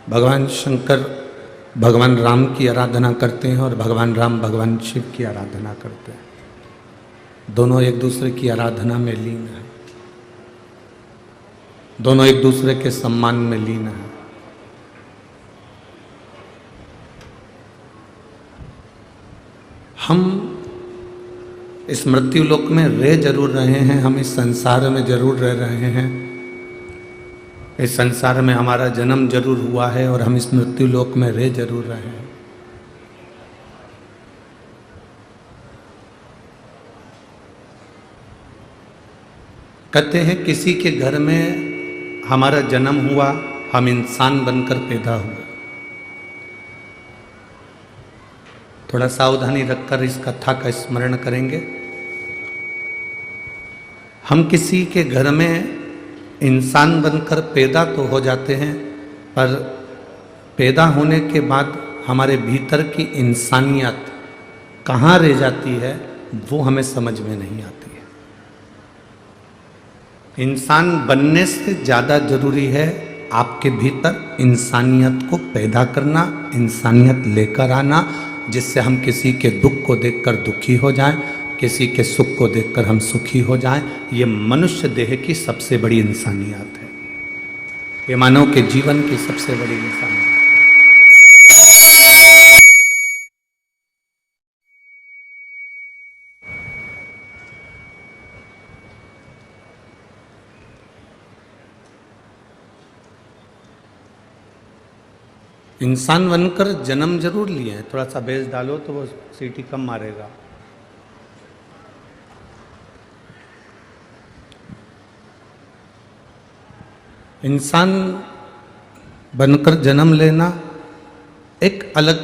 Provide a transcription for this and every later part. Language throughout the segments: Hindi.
भगवान शंकर भगवान राम की आराधना करते हैं और भगवान राम भगवान शिव की आराधना करते हैं। दोनों एक दूसरे की आराधना में लीन हैं, दोनों एक दूसरे के सम्मान में लीन हैं। हम इस मृत्यु लोक में रह जरूर रहे हैं, हम इस संसार में जरूर रह रहे हैं, इस संसार में हमारा जन्म जरूर हुआ है और हम इस मृत्यु लोक में रह जरूर रहे हैं। कहते हैं किसी के घर में हमारा जन्म हुआ, हम इंसान बनकर पैदा हुए। थोड़ा सावधानी रखकर इस कथा का स्मरण करेंगे। हम किसी के घर में इंसान बनकर पैदा तो हो जाते हैं, पर पैदा होने के बाद हमारे भीतर की इंसानियत कहाँ रह जाती है वो हमें समझ में नहीं आती है। इंसान बनने से ज़्यादा जरूरी है आपके भीतर इंसानियत को पैदा करना, इंसानियत लेकर आना, जिससे हम किसी के दुख को देखकर दुखी हो जाएं, किसी के सुख को देखकर हम सुखी हो जाएं। ये मनुष्य देह की सबसे बड़ी इंसानियत है, ये मानव के जीवन की सबसे बड़ी इंसानियत है। इंसान बनकर जन्म जरूर लिए हैं। थोड़ा सा बेस डालो तो वो सीटी कम मारेगा। इंसान बनकर जन्म लेना एक अलग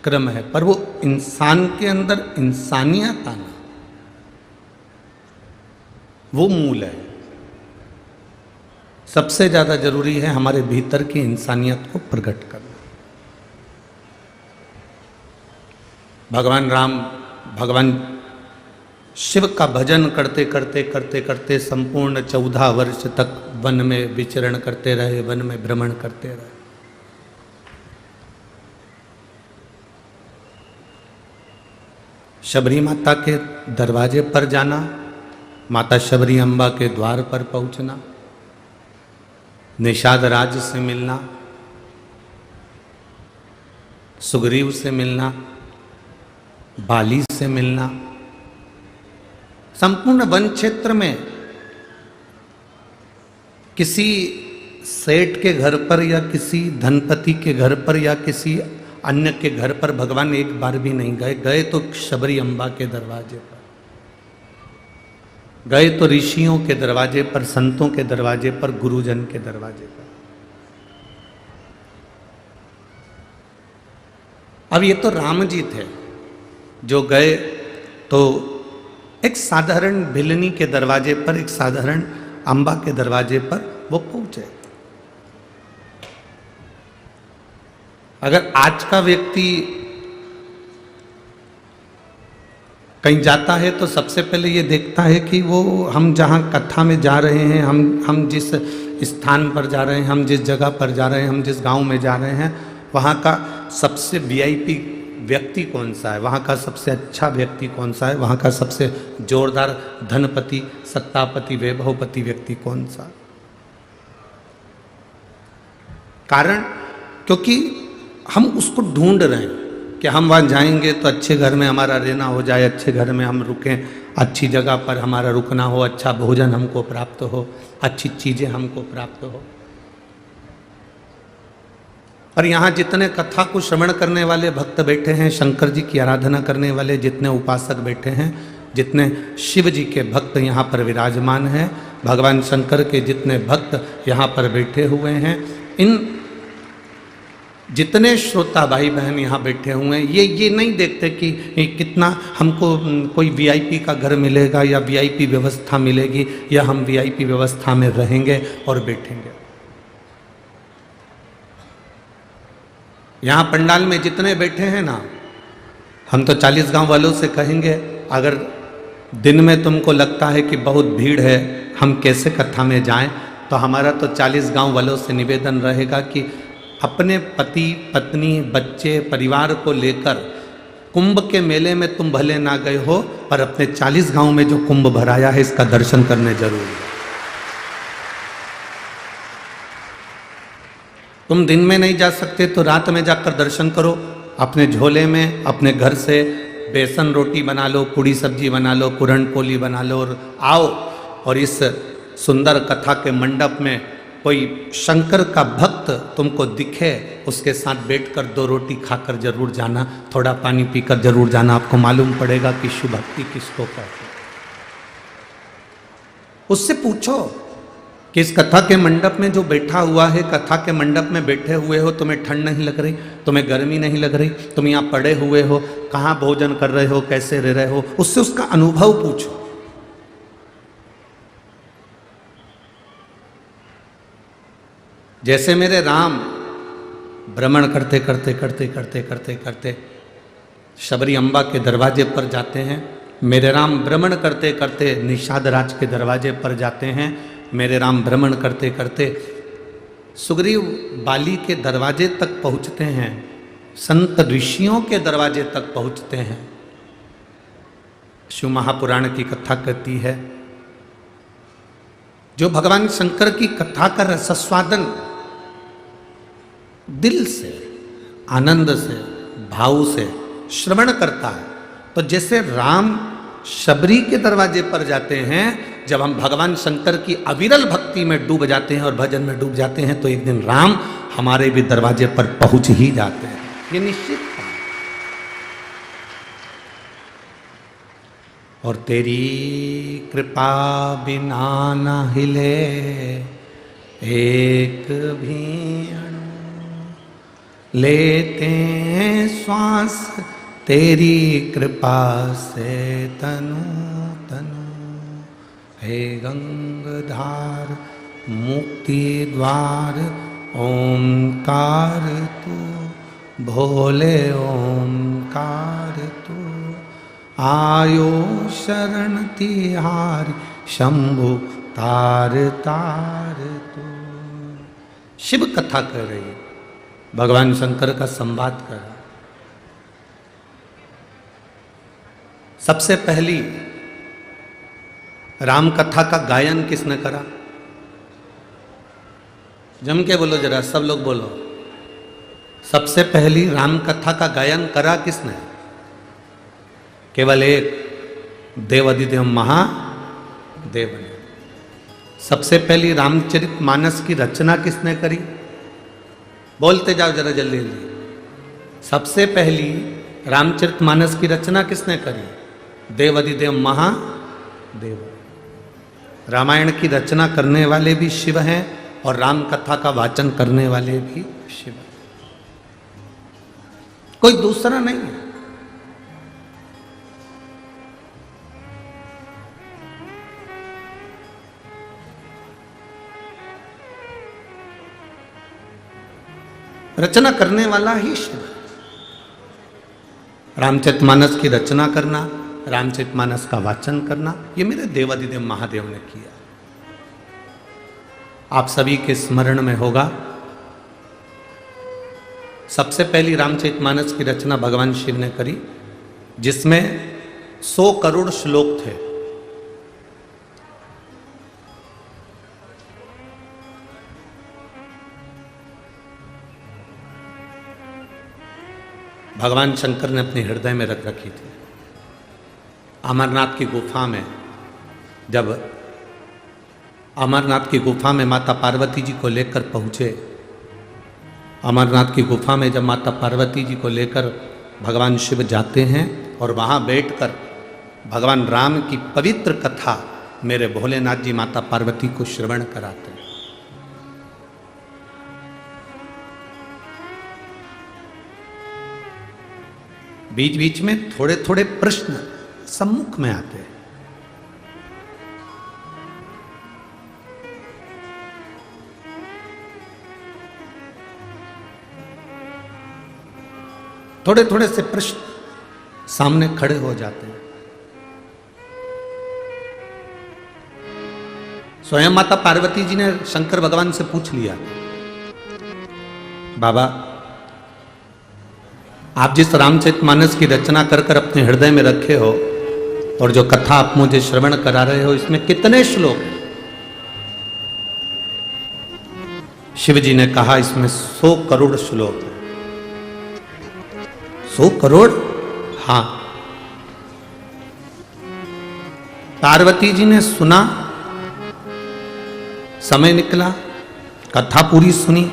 क्रम है, पर वो इंसान के अंदर इंसानियत आना वो मूल है। सबसे ज़्यादा जरूरी है हमारे भीतर की इंसानियत को प्रकट करना। भगवान राम भगवान शिव का भजन करते करते करते करते संपूर्ण 14 वर्ष तक वन में विचरण करते रहे, वन में भ्रमण करते रहे। शबरी माता के दरवाजे पर जाना, माता शबरी अम्बा के द्वार पर पहुंचना, निषाद राज से मिलना, सुग्रीव से मिलना, बाली से मिलना, संपूर्ण वन क्षेत्र में किसी सेठ के घर पर या किसी धनपति के घर पर या किसी अन्य के घर पर भगवान एक बार भी नहीं गए। गए तो शबरी अम्बा के दरवाजे पर, गए तो ऋषियों के दरवाजे पर, संतों के दरवाजे पर, गुरुजन के दरवाजे पर। अब ये तो राम जी थे जो गए तो एक साधारण भिलनी के दरवाजे पर, एक साधारण अम्बा के दरवाजे पर वो पहुंचे। अगर आज का व्यक्ति कहीं जाता है तो सबसे पहले ये देखता है कि वो हम जहाँ कथा में जा रहे हैं, हम जिस स्थान पर जा रहे हैं, हम जिस जगह पर जा रहे हैं, हम जिस गांव में जा रहे हैं, वहाँ का सबसे वीआईपी व्यक्ति कौन सा है, वहाँ का सबसे अच्छा व्यक्ति कौन सा है, वहाँ का सबसे जोरदार धनपति, सत्तापति, वैभवपति व्यक्ति कौन सा। कारण क्योंकि हम उसको ढूंढ रहे हैं कि हम वहाँ जाएंगे तो अच्छे घर में हमारा रहना हो जाए, अच्छे घर में हम रुकें, अच्छी जगह पर हमारा रुकना हो, अच्छा भोजन हमको प्राप्त हो, अच्छी चीज़ें हमको प्राप्त हो। और यहाँ जितने कथा को श्रवण करने वाले भक्त बैठे हैं, शंकर जी की आराधना करने वाले जितने उपासक बैठे हैं, जितने शिव जी के भक्त यहाँ पर विराजमान हैं, भगवान शंकर के जितने भक्त यहाँ पर बैठे हुए हैं, इन जितने श्रोता भाई बहन यहाँ बैठे हुए हैं, ये नहीं देखते कि कितना हमको कोई वीआईपी का घर मिलेगा या वीआईपी व्यवस्था मिलेगी या हम वीआईपी व्यवस्था में रहेंगे और बैठेंगे। यहाँ पंडाल में जितने बैठे हैं ना, हम तो 40 गांव वालों से कहेंगे, अगर दिन में तुमको लगता है कि बहुत भीड़ है, हम कैसे कथा में जाएं, तो हमारा तो 40 गांव वालों से निवेदन रहेगा कि अपने पति पत्नी बच्चे परिवार को लेकर कुंभ के मेले में तुम भले ना गए हो, पर अपने 40 गांव में जो कुंभ भराया है इसका दर्शन करने जरूर है। तुम दिन में नहीं जा सकते तो रात में जाकर दर्शन करो। अपने झोले में अपने घर से बेसन रोटी बना लो, पूड़ी सब्जी बना लो, पूरन पोली बना लो और आओ। और इस सुंदर कथा के मंडप में कोई शंकर का भक्त तुमको दिखे, उसके साथ बैठकर 2 रोटी खाकर जरूर जाना, थोड़ा पानी पीकर जरूर जाना। आपको मालूम पड़ेगा कि शिव भक्ति किसको कहते हैं। उससे पूछो कि इस कथा के मंडप में जो बैठा हुआ है, कथा के मंडप में बैठे हुए हो, तुम्हें ठंड नहीं लग रही, तुम्हें गर्मी नहीं लग रही, तुम यहाँ पड़े हुए हो, कहाँ भोजन कर रहे हो, कैसे रह रहे हो, उससे उसका अनुभव पूछो। जैसे मेरे राम भ्रमण करते करते करते करते करते करते शबरी अम्बा के दरवाजे पर जाते हैं, मेरे राम भ्रमण करते करते निषाद राज के दरवाजे पर जाते हैं, मेरे राम भ्रमण करते करते सुग्रीव बाली के दरवाजे तक पहुंचते हैं, संत ऋषियों के दरवाजे तक पहुंचते हैं। शिव महापुराण की कथा कहती है, जो भगवान शंकर की कथा का रसस्वादन दिल से, आनंद से, भाव से श्रवण करता है, तो जैसे राम शबरी के दरवाजे पर जाते हैं, जब हम भगवान शंकर की अविरल भक्ति में डूब जाते हैं और भजन में डूब जाते हैं, तो एक दिन राम हमारे भी दरवाजे पर पहुंच ही जाते हैं। ये निश्चित है। और तेरी कृपा बिना न हिले एक भी अणु, लेते हैं श्वास तेरी कृपा से तनु तनु। हे गंगाधार मुक्ति द्वार ओंकार तू, भोले ओंकार तू, आयो शरण तिहारी शंभु तार तार तू। शिव कथा कर रही है, भगवान शंकर का संवाद कर रहा। सबसे पहली राम कथा का गायन किसने करा? जम के बोलो जरा, सब लोग बोलो। सबसे पहली राम कथा का गायन करा किसने? केवल एक देवाधिदेव महादेव ने। सबसे पहली रामचरित मानस की रचना किसने करी? बोलते जाओ जरा जल्दी जल्दी। सबसे पहली रामचरित मानस की रचना किसने करी? देवाधिदेव महादेव। रामायण की रचना करने वाले भी शिव हैं और राम कथा का वाचन करने वाले भी शिव हैं, कोई दूसरा नहीं है। रचना करने वाला ही शिव। रामचरितमानस की रचना करना, रामचरितमानस का वाचन करना, ये मेरे देवाधिदेव महादेव ने किया। आप सभी के स्मरण में होगा, सबसे पहली रामचरितमानस की रचना भगवान शिव ने करी, जिसमें 100 करोड़ श्लोक थे। भगवान शंकर ने अपने हृदय में रख रखी थी। अमरनाथ की गुफा में, जब अमरनाथ की गुफा में माता पार्वती जी को लेकर पहुँचे, अमरनाथ की गुफा में जब माता पार्वती जी को लेकर भगवान शिव जाते हैं और वहाँ बैठकर भगवान राम की पवित्र कथा मेरे भोलेनाथ जी माता पार्वती को श्रवण कराते हैं। बीच बीच में थोड़े थोड़े प्रश्न सम्मुख में आते हैं। थोड़े थोड़े से प्रश्न सामने खड़े हो जाते हैं। स्वयं माता पार्वती जी ने शंकर भगवान से पूछ लिया, बाबा, आप जिस रामचरितमानस की रचना कर कर अपने हृदय में रखे हो और जो कथा आप मुझे श्रवण करा रहे हो, इसमें कितने श्लोक हैं? शिव जी ने कहा इसमें 100 करोड़ श्लोक हैं। 100 करोड़? हां। पार्वती जी ने सुना, समय निकला, कथा पूरी सुनी,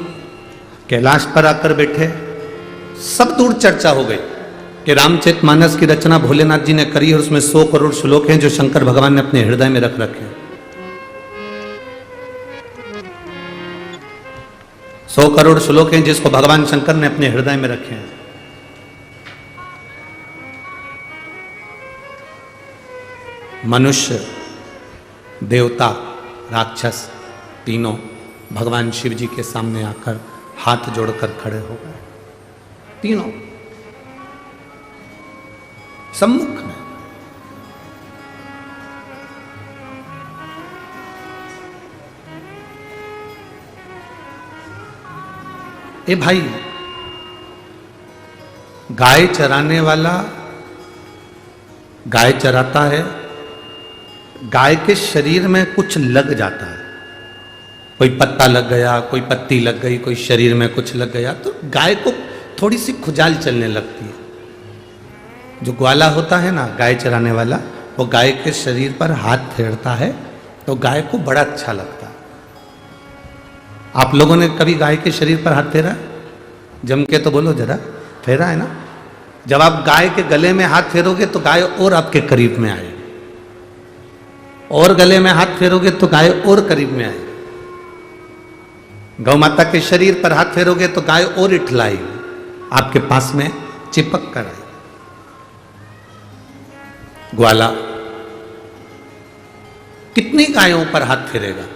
कैलाश पर आकर बैठे, सब दूर चर्चा हो गई कि रामचरितमानस की रचना भोलेनाथ जी ने करी और उसमें 100 करोड़ श्लोक हैं जो शंकर भगवान ने अपने हृदय में रख रखे हैं। 100 करोड़ श्लोक हैं जिसको भगवान शंकर ने अपने हृदय में रखे हैं। मनुष्य, देवता, राक्षस तीनों भगवान शिव जी के सामने आकर हाथ जोड़कर खड़े हो गए, तीनों सम्मुख में। ए भाई, गाय चराने वाला गाय चराता है, गाय के शरीर में कुछ लग जाता है, कोई पत्ता लग गया, कोई पत्ती लग गई, कोई शरीर में कुछ लग गया, तो गाय को थोड़ी सी खुजाल चलने लगती है। जो ग्वाला होता है ना, गाय चराने वाला, वो गाय के शरीर पर हाथ फेरता है तो गाय को बड़ा अच्छा लगता है। आप लोगों ने कभी गाय के शरीर पर हाथ फेरा? जम के तो बोलो जरा, फेरा है ना? जब आप गाय के गले में हाथ फेरोगे तो गाय और आपके करीब में आएगी, और गले में हाथ फेरोगे तो गाय और करीब में आएगी। गौ माता के शरीर पर हाथ फेरोगे तो गाय और इठलाएगी, आपके पास में चिपक कर आएगी। ग्वाला कितनी गायों पर हाथ फेरेगा?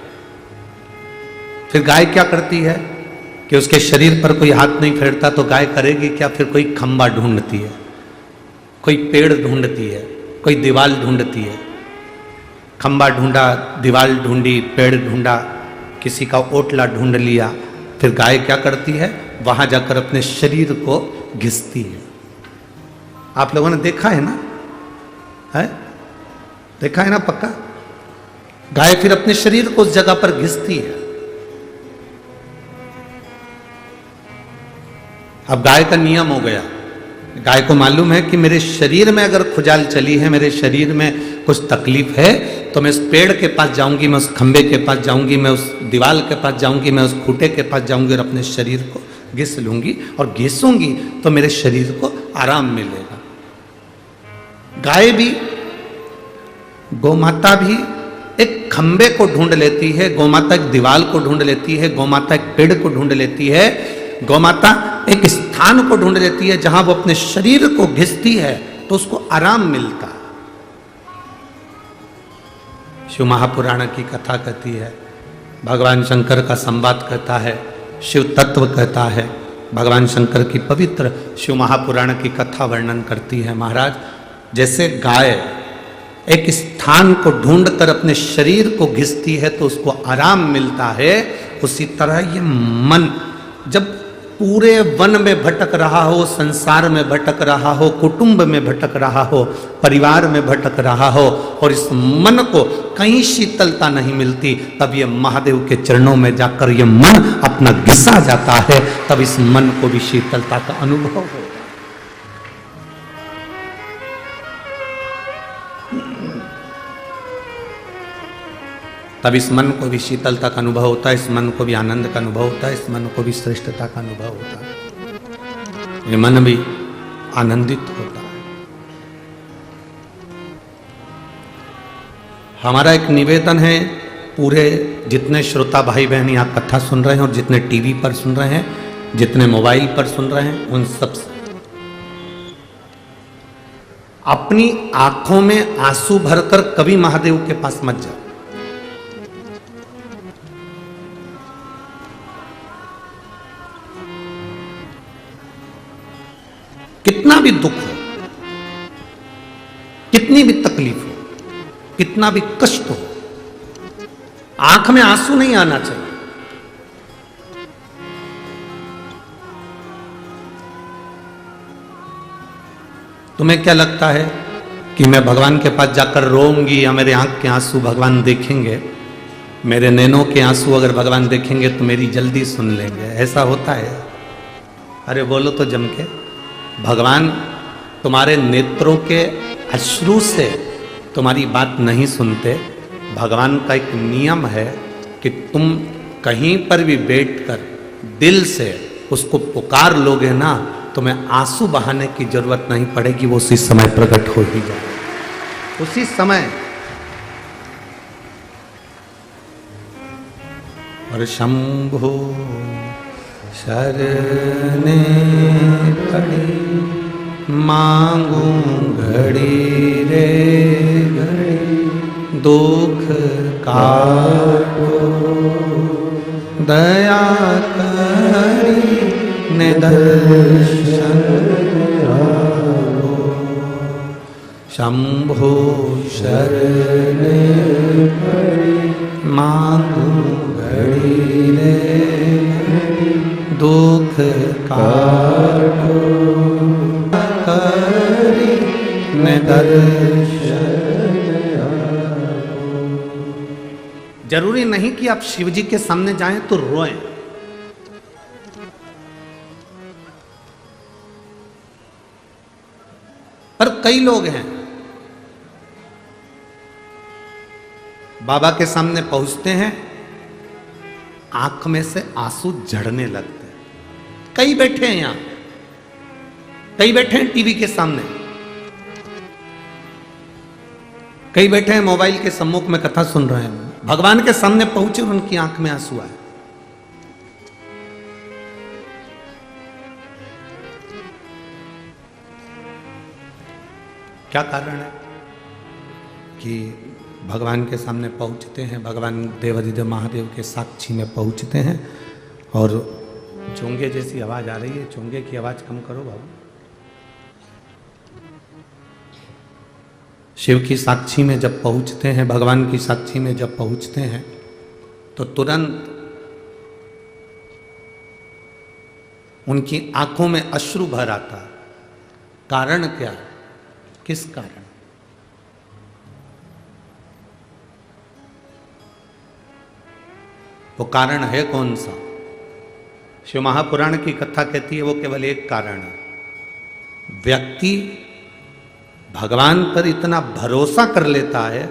फिर गाय क्या करती है कि उसके शरीर पर कोई हाथ नहीं फेरता तो गाय करेगी क्या? फिर कोई खंबा ढूंढती है, कोई पेड़ ढूंढती है, कोई दीवार ढूंढती है। खंबा ढूंढा, दीवार ढूंढी, पेड़ ढूंढा, किसी का ओटला ढूंढ लिया, फिर गाय क्या करती है? वहां जाकर अपने शरीर को घिसती है। आप लोगों ने देखा है ना? है? देखा है ना? पक्का। गाय फिर अपने शरीर को उस जगह पर घिसती है। अब गाय का नियम हो गया, गाय को मालूम है कि मेरे शरीर में अगर खुजाल चली है, मेरे शरीर में कुछ तकलीफ है, तो मैं उस पेड़ के पास जाऊंगी, मैं उस खंबे के पास जाऊंगी, मैं उस दीवार के पास जाऊंगी, मैं उस खूंटे के पास जाऊंगी और अपने शरीर को घिस लूंगी, और घिसूंगी तो मेरे शरीर को आराम मिलेगा। गाय भी, गोमाता भी एक खंबे को ढूंढ लेती है, गोमाता एक दीवार को ढूंढ लेती है, गोमाता एक पेड़ को ढूंढ लेती है, गोमाता एक स्थान को ढूंढ लेती है जहां वो अपने शरीर को घिसती है तो उसको आराम मिलता है। शिव महापुराण की कथा कहती है, भगवान शंकर का संवाद कहता है, शिव तत्व कहता है, भगवान शंकर की पवित्र शिव महापुराण की कथा वर्णन करती है। महाराज, जैसे गाय एक स्थान को ढूंढकर अपने शरीर को घिसती है तो उसको आराम मिलता है, उसी तरह ये मन जब पूरे वन में भटक रहा हो, संसार में भटक रहा हो, कुटुंब में भटक रहा हो, परिवार में भटक रहा हो, और इस मन को कहीं शीतलता नहीं मिलती, तब ये महादेव के चरणों में जाकर ये मन अपना घिसा जाता है, तब इस मन को भी शीतलता का अनुभव हो। तब इस मन को भी शीतलता का अनुभव होता है, इस मन को भी आनंद का अनुभव होता है, इस मन को भी श्रेष्ठता का अनुभव होता है, ये मन भी आनंदित होता है। हमारा एक निवेदन है, पूरे जितने श्रोता भाई बहन यहाँ कथा सुन रहे हैं और जितने टीवी पर सुन रहे हैं, जितने मोबाइल पर सुन रहे हैं, उन सब से अपनी आंखों में आंसू भरकर कभी महादेव के पास मत जाओ। कितना भी दुख हो, कितनी भी तकलीफ हो, कितना भी कष्ट हो, आंख में आंसू नहीं आना चाहिए। तुम्हें क्या लगता है कि मैं भगवान के पास जाकर रोऊंगी या मेरे आंख के आंसू भगवान देखेंगे? मेरे नैनों के आंसू अगर भगवान देखेंगे तो मेरी जल्दी सुन लेंगे, ऐसा होता है? अरे बोलो तो जम के। भगवान तुम्हारे नेत्रों के अश्रु से तुम्हारी बात नहीं सुनते। भगवान का एक नियम है कि तुम कहीं पर भी बैठकर दिल से उसको पुकार लोगे ना, तुम्हें आंसू बहाने की जरूरत नहीं पड़ेगी, वो उसी समय प्रकट हो ही जाए, उसी समय। और शंभो शरणे पड़ी मांगू घड़ी रे घड़ी, दुख काटो दया करी ने दर्शन आओ। शंभो शरणे पड़ी मांगू घड़ी रे घड़ी, दुख काटो करी ने दर्शन। जरूरी नहीं कि आप शिव जी के सामने जाएं तो रोएं, पर कई लोग हैं बाबा के सामने पहुंचते हैं, आंख में से आंसू झड़ने लगते हैं। कई बैठे हैं यहां, कई बैठे हैं टीवी के सामने, कई बैठे हैं मोबाइल के सम्मुख में कथा सुन रहे हैं। भगवान के सामने पहुंचे और उनकी आंख में आंसू आए। क्या कारण है कि भगवान के सामने पहुंचते हैं, भगवान देवाधिदेव महादेव के साक्षी में पहुंचते हैं और चोंगे जैसी आवाज आ रही है, चोंगे की आवाज कम करो बाबू। शिव की साक्षी में जब पहुंचते हैं, भगवान की साक्षी में जब पहुंचते हैं तो तुरंत उनकी आंखों में अश्रु भर आता। कारण क्या? किस कारण? वो कारण है कौन सा? शिव महापुराण की कथा कहती है वो केवल एक कारण है। व्यक्ति भगवान पर इतना भरोसा कर लेता है,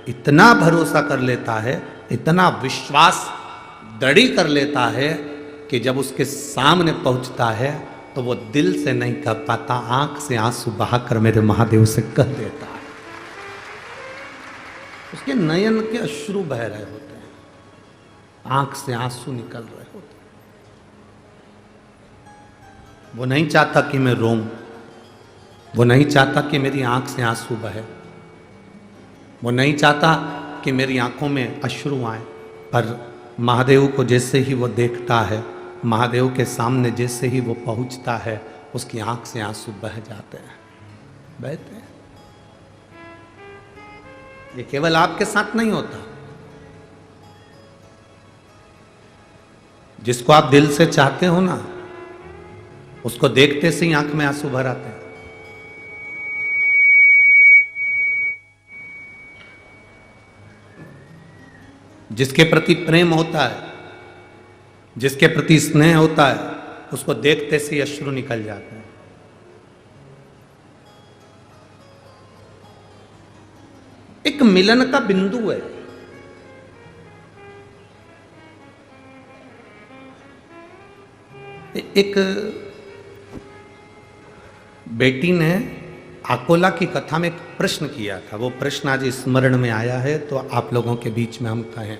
इतना भरोसा कर लेता है, इतना विश्वास दृढ़ कर लेता है कि जब उसके सामने पहुंचता है तो वो दिल से नहीं कह पाता, आंख से आंसू बहाकर मेरे महादेव से कह देता है। उसके नयन के अश्रु बह रहे होते हैं, आंख से आंसू निकल रहे होते हैं। वो नहीं चाहता कि मैं रोऊं, वो नहीं चाहता कि मेरी आंख से आंसू बहे, वो नहीं चाहता कि मेरी आंखों में अश्रु आए। पर महादेव को जैसे ही वो देखता है, महादेव के सामने जैसे ही वो पहुंचता है, उसकी आंख से आंसू बह जाते हैं, बहते हैं। ये केवल आपके साथ नहीं होता। जिसको आप दिल से चाहते हो ना, उसको देखते से ही आंख में आंसू भर आते हैं। जिसके प्रति प्रेम होता है, जिसके प्रति स्नेह होता है, उसको देखते से अश्रु निकल जाते हैं। एक मिलन का बिंदु है। एक बेटी ने अकोला की कथा में एक प्रश्न किया था, वो प्रश्न आज स्मरण में आया है तो आप लोगों के बीच में हम कहें।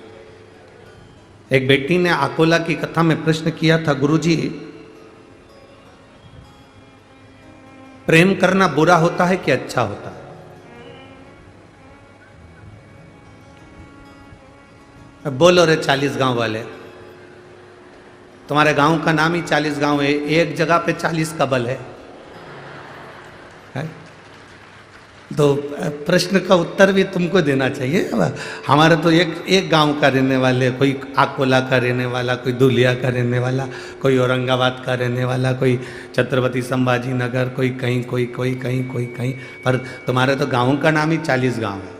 एक बेटी ने अकोला की कथा में प्रश्न किया था, गुरुजी प्रेम करना बुरा होता है कि अच्छा होता है? अब बोलो रे 40 गांव वाले, तुम्हारे गांव का नाम ही 40 गांव है, एक जगह पे 40 का बल है? तो प्रश्न का उत्तर भी तुमको देना चाहिए। हमारे तो एक गांव का रहने वाले, कोई आकोला का रहने वाला, कोई दुलिया का रहने वाला, कोई औरंगाबाद का रहने वाला, कोई छत्रपति संभाजी नगर, कोई कहीं, कोई कहीं, कोई कहीं। पर तुम्हारे तो गाँव का नाम ही 40 गाँव है।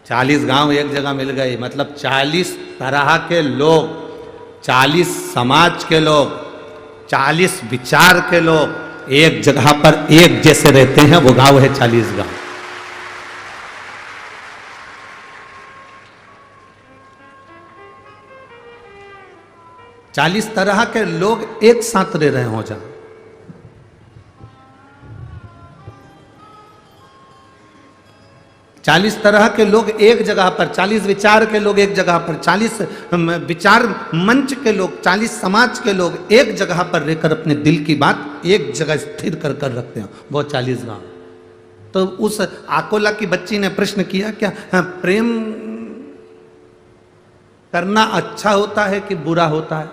40 गाँव एक जगह मिल गए, मतलब 40 तरह के लोग, 40 समाज के लोग, 40 विचार के लोग एक जगह पर एक जैसे रहते हैं, वो गांव है 40 गांव। चालीस तरह के लोग एक साथ रह रहे हो जहां, 40 तरह के लोग एक जगह पर, 40 विचार के लोग एक जगह पर, 40 विचार मंच के लोग, 40 समाज के लोग एक जगह पर रहकर अपने दिल की बात एक जगह स्थिर कर कर रखते हैं, वो 40 गांव। तो उस आकोला की बच्ची ने प्रश्न किया, क्या प्रेम करना अच्छा होता है कि बुरा होता है?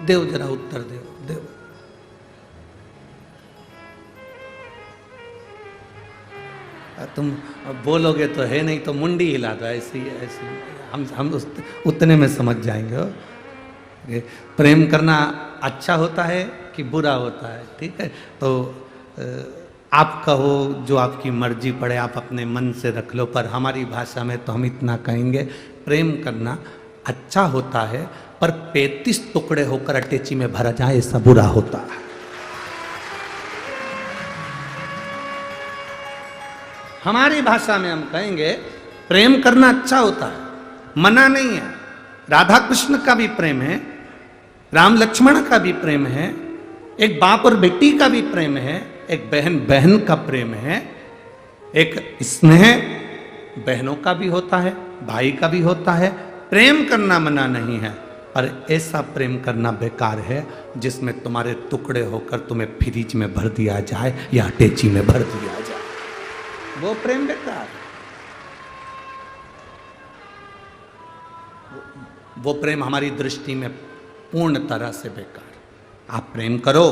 देव जरा उत्तर देव। तुम बोलोगे तो है, नहीं तो मुंडी हिला दो, ऐसी ऐसी हम उतने में समझ जाएंगे। प्रेम करना अच्छा होता है कि बुरा होता है, ठीक है? तो आप कहो जो आपकी मर्जी पड़े, आप अपने मन से रख लो, पर हमारी भाषा में तो हम इतना कहेंगे, प्रेम करना अच्छा होता है, पर 35 टुकड़े होकर अटैची में भरा जाए ऐसा बुरा होता है। हमारी भाषा में हम कहेंगे प्रेम करना अच्छा होता है, मना नहीं है। राधा कृष्ण का भी प्रेम है, राम लक्ष्मण का भी प्रेम है, एक बाप और बेटी का भी प्रेम है, एक बहन बहन का प्रेम है, एक स्नेह बहनों का भी होता है, भाई का भी होता है। प्रेम करना मना नहीं है, पर ऐसा प्रेम करना बेकार है जिसमें तुम्हारे टुकड़े होकर तुम्हें फ्रिज में भर दिया जाए या अटैची में भर दिया जाए, वो प्रेम बेकार। वो प्रेम हमारी दृष्टि में पूर्ण तरह से बेकार। आप प्रेम करो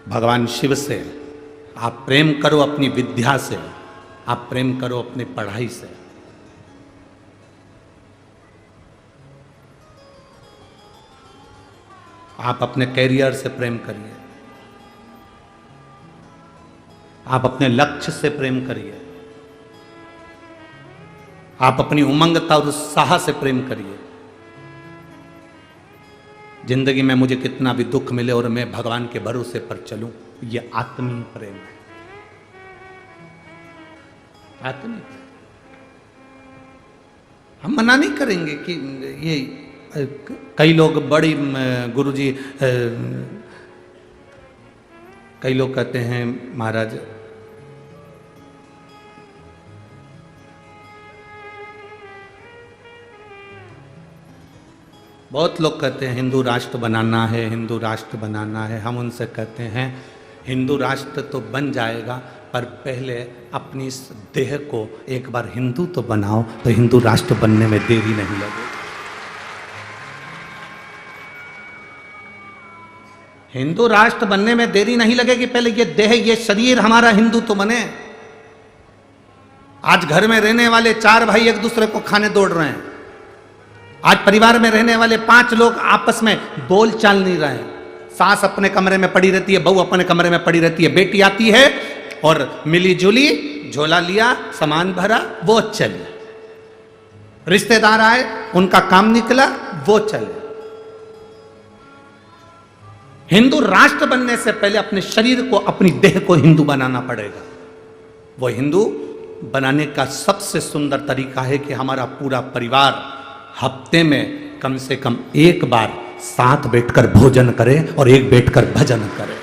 भगवान शिव से, आप प्रेम करो अपनी विद्या से, आप प्रेम करो अपनी पढ़ाई से। आप अपने कैरियर से प्रेम करिए, आप अपने लक्ष्य से प्रेम करिए, आप अपनी उमंगता और उत्साह से प्रेम करिए। जिंदगी में मुझे कितना भी दुख मिले और मैं भगवान के भरोसे पर चलूं, यह आत्मीय प्रेम है। आत्मीय हम मना नहीं करेंगे कि ये कई लोग बड़ी गुरुजी, कई लोग कहते हैं महाराज बहुत लोग कहते हैं हिंदू राष्ट्र बनाना है, हिंदू राष्ट्र बनाना है। हम उनसे कहते हैं हिंदू राष्ट्र तो बन जाएगा, पर पहले अपनी इस देह को एक बार हिंदू तो बनाओ, तो हिंदू राष्ट्र बनने में देरी नहीं लगेगी। हिंदू राष्ट्र बनने में देरी नहीं लगेगी, पहले ये देह, ये शरीर हमारा हिंदू तो बने। आज घर में रहने वाले 4 भाई एक दूसरे को खाने दौड़ रहे हैं। आज परिवार में रहने वाले 5 लोग आपस में बोल चाल नहीं रहे हैं। सास अपने कमरे में पड़ी रहती है, बहू अपने कमरे में पड़ी रहती है, बेटी आती है और मिली जुली झोला लिया, सामान भरा, वो चले। रिश्तेदार आए, उनका काम निकला, वो चले। हिंदू राष्ट्र बनने से पहले अपने शरीर को, अपनी देह को हिंदू बनाना पड़ेगा। वो हिंदू बनाने का सबसे सुंदर तरीका है कि हमारा पूरा परिवार हफ्ते में कम से कम एक बार साथ बैठकर भोजन करे और एक बैठकर भजन करे।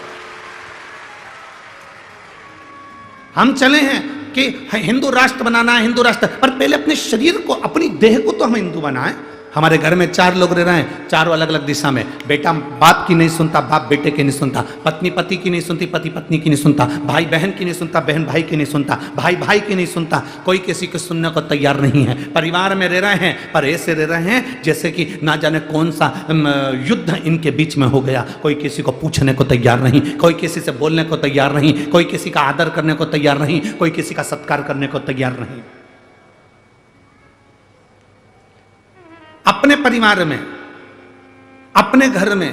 हम चले हैं कि हिंदू राष्ट्र बनाना है, हिंदू राष्ट्र, पर पहले अपने शरीर को, अपनी देह को तो हम हिंदू बनाएं। हमारे घर में 4 लोग रह रहे हैं, चारों अलग अलग दिशा में। बेटा बाप की नहीं सुनता, बाप बेटे की नहीं सुनता, पत्नी पति की नहीं सुनती, पति पत्नी की नहीं सुनता, भाई बहन की नहीं सुनता, बहन भाई की नहीं सुनता, भाई भाई की नहीं सुनता, कोई किसी को सुनने को तैयार नहीं है। परिवार में रह रहे हैं पर ऐसे रह रहे हैं जैसे कि ना जाने कौन सा युद्ध इनके बीच में हो गया। कोई किसी को पूछने को तैयार नहीं, कोई किसी से बोलने को तैयार नहीं, कोई किसी का आदर करने को तैयार नहीं, कोई किसी का सत्कार करने को तैयार नहीं। अपने परिवार में, अपने घर में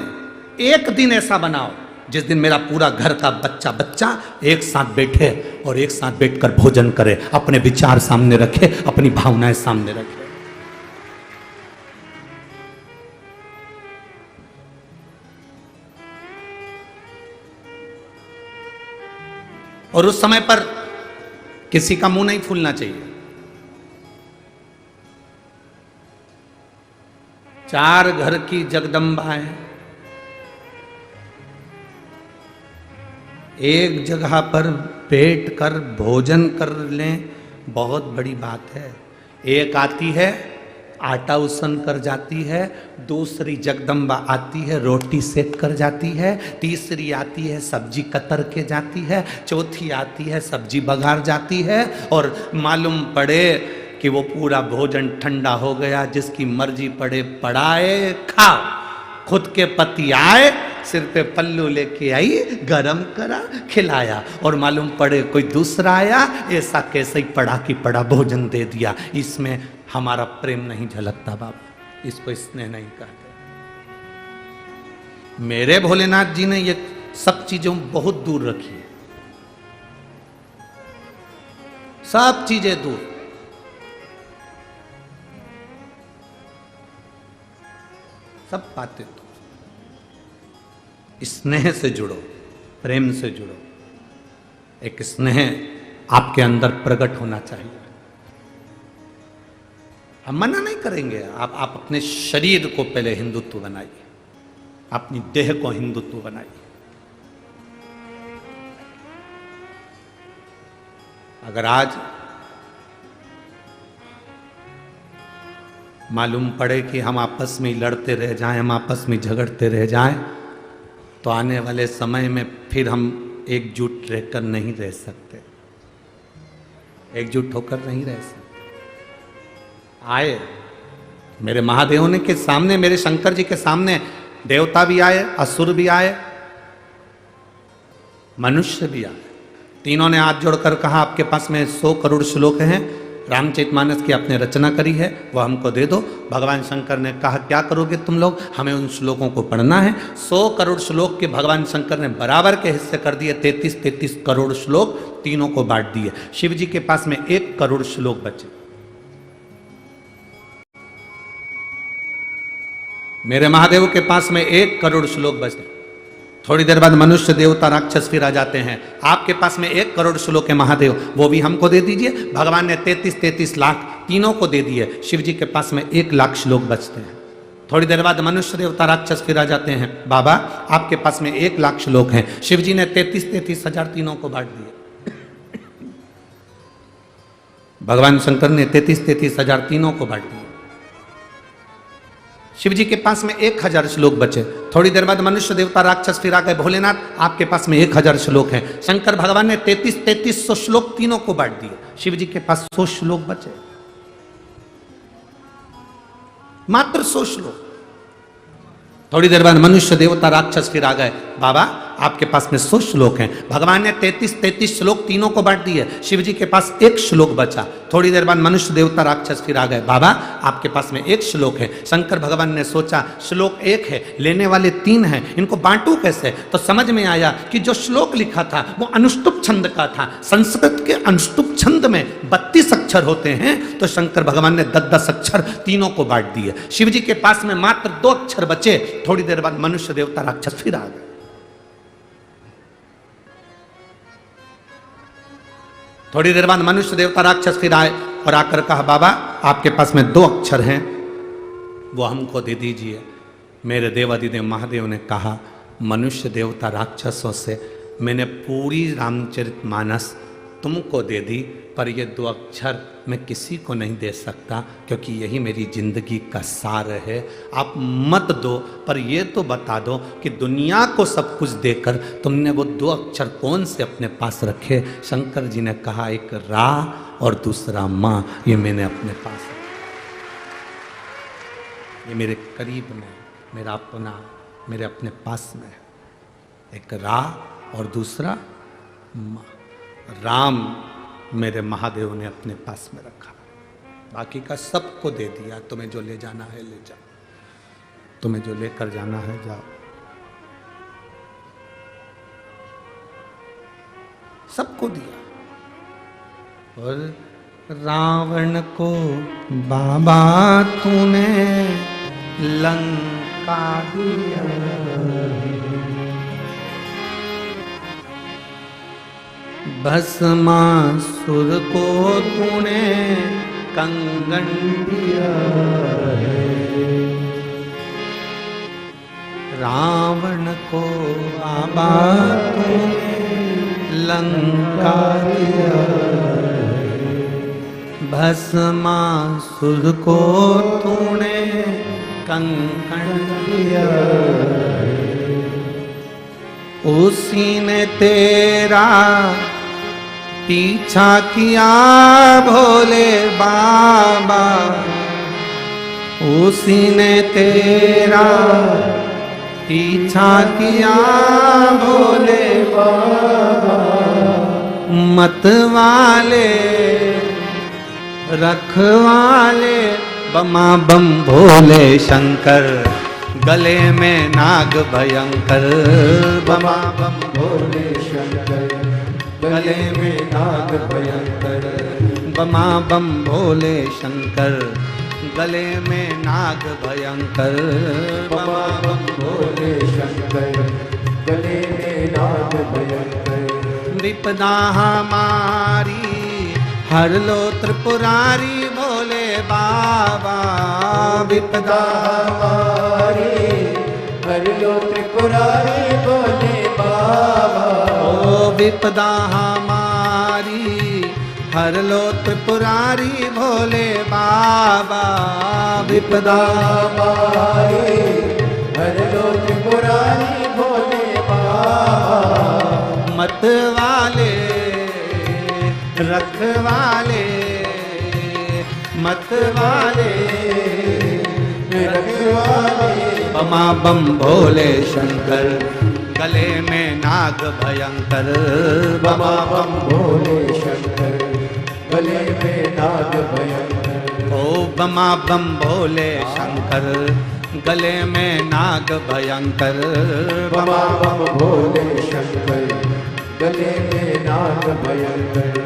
एक दिन ऐसा बनाओ जिस दिन मेरा पूरा घर का बच्चा एक साथ बैठे और एक साथ बैठकर भोजन करे, अपने विचार सामने रखे, अपनी भावनाएं सामने रखे। और उस समय पर किसी का मुंह नहीं फूलना चाहिए। 4 घर की जगदम्बाएं एक जगह पर बैठकर भोजन कर लें, बहुत बड़ी बात है। एक आती है आटा उसन कर जाती है, दूसरी जगदम्बा आती है रोटी सेक कर जाती है, तीसरी आती है सब्जी कतर के जाती है, चौथी आती है सब्जी बघार जाती है। और मालूम पड़े कि वो पूरा भोजन ठंडा हो गया, जिसकी मर्जी पड़े पड़ाए खाओ। खुद के पति आए, सिर पे पल्लू लेके आई, गरम करा खिलाया, और मालूम पड़े कोई दूसरा आया, ऐसा कैसे ही पड़ा कि पड़ा भोजन दे दिया। इसमें हमारा प्रेम नहीं झलकता बाबा, इसको स्नेह नहीं कहते। मेरे भोलेनाथ जी ने ये सब चीजों बहुत दूर रखी है, सब चीजें दूर। सब बातें तो स्नेह से जुड़ो, प्रेम से जुड़ो। एक स्नेह आपके अंदर प्रकट होना चाहिए। हम मना नहीं करेंगे, आप अपने शरीर को पहले हिंदुत्व बनाइए, अपनी देह को हिंदुत्व बनाइए। अगर आज मालूम पड़े कि हम आपस में लड़ते रह जाएं, हम आपस में झगड़ते रह जाएं, तो आने वाले समय में फिर हम एकजुट रहकर नहीं रह सकते, एकजुट होकर नहीं रह सकते। आए मेरे महादेव ने के सामने, मेरे शंकर जी के सामने देवता भी आए, असुर भी आए, मनुष्य भी आए। तीनों ने हाथ जोड़कर कहा आपके पास में 100 करोड़ श्लोक हैं, रामचरितमानस की आपने रचना करी है, वह हमको दे दो। भगवान शंकर ने कहा क्या करोगे तुम लोग, हमें उन श्लोकों को पढ़ना है। 100 करोड़ श्लोक के भगवान शंकर ने बराबर के हिस्से कर दिए, 33 करोड़ श्लोक तीनों को बांट दिए। शिव जी के पास में 1 करोड़ श्लोक बचे। मेरे महादेव के पास में 1 करोड़ श्लोक बचे। थोड़ी देर बाद मनुष्य देवता राक्षस फिर आ जाते हैं। आपके पास में 1 करोड़ श्लोक है महादेव, वो भी हमको दे दीजिए। भगवान ने 33 लाख तीनों को दे दिए। शिव जी के पास में 1 लाख श्लोक बचते हैं। थोड़ी देर बाद मनुष्य देवता राक्षस फिर आ जाते हैं। बाबा आपके पास में 1 लाख श्लोक हैं। शिव जी ने 33 हजार तीनों को बांट दिए। भगवान शंकर ने 33 हजार तीनों को बांट दिए। शिव जी के पास में 1000 श्लोक बचे। थोड़ी देर बाद मनुष्य देवता राक्षस फिर आ गए। भोलेनाथ आपके पास में 1000 श्लोक हैं। शंकर भगवान ने 3300 श्लोक तीनों को बांट दिए। शिव जी के पास 100 श्लोक बचे, मात्र 100 श्लोक। थोड़ी देर बाद मनुष्य देवता राक्षस फिर आ गए। बाबा आपके पास में 100 श्लोक हैं। भगवान ने 33 श्लोक तीनों को बांट दिए। शिव जी के पास 1 श्लोक बचा। थोड़ी देर बाद मनुष्य देवता राक्षस फिर आ गए। बाबा आपके पास में 1 श्लोक है। शंकर भगवान ने सोचा श्लोक 1 है, लेने वाले 3 हैं, इनको बांटू कैसे? तो समझ में आया कि जो श्लोक लिखा था वो अनुष्टुप छंद का था। संस्कृत के अनुष्टुप छंद में 32 अक्षर होते हैं, तो शंकर भगवान ने 10 अक्षर तीनों को बांट दिए। शिव जी के पास में मात्र 2 अक्षर बचे। थोड़ी देर बाद मनुष्य देवता राक्षस फिर आ गए। थोड़ी देर बाद मनुष्य देवता राक्षस फिर आए और आकर कहा बाबा आपके पास में 2 अक्षर हैं, वो हमको दे दीजिए। मेरे देवाधिदेव महादेव ने कहा मनुष्य देवता राक्षसों से मैंने पूरी रामचरितमानस तुमको दे दी, पर ये 2 अक्षर मैं किसी को नहीं दे सकता, क्योंकि यही मेरी जिंदगी का सार है। आप मत दो, पर ये तो बता दो कि दुनिया को सब कुछ देकर तुमने वो 2 अक्षर कौन से अपने पास रखे? शंकर जी ने कहा, एक रा और दूसरा माँ, ये मैंने अपने पास रखा। ये मेरे करीब में, मेरा अपना, मेरे अपने पास में। एक रा और दूसरा माँ। राम मेरे महादेव ने अपने पास में रखा, बाकी का सबको दे दिया। तुम्हें जो ले जाना है ले जाओ, तुम्हें जो लेकर जाना है जाओ, सबको दिया। और रावण को बाबा तूने लंका दिया, भस्मासुर को तूने कंगन दिया है। रावण को बाबा तूने लंका दिया है, भस्मासुर को तूने कंगन दिया है। उसी ने तेरा पीछा किया भोले बाबा, उसी ने तेरा पीछा किया भोले बाबा। मतवाले रखवाले बमा बम भोले शंकर, गले में नाग भयंकर। बमा बम भोले शंकर, गले में नाग भयंकर। बमा बम भोले शंकर, गले में नाग भयंकर। बमा बम भोले शंकर, गले में नाग भयंकर। विपदा हमारी हर लो त्रिपुरारी भोले बाबा, विपदा हमारी हर लो त्रिपुरारी भोले बाबा। ओ विपदा हमारी हर लो त्रिपुरारी भोले बाबा, विपदा हमारी हर लो त्रिपुरारी भोले बाबा। मत वाले रखवाले, मत वाले रखवाले। बमा बम भोले शंकर, गले में नाग भयंकर। बमा बम भोले शंकर, गले में नाग भयंकर। ओ बमा बम भोले शंकर, गले में नाग भयंकर। बमा बम भोले शंकर, गले में नाग भयंकर।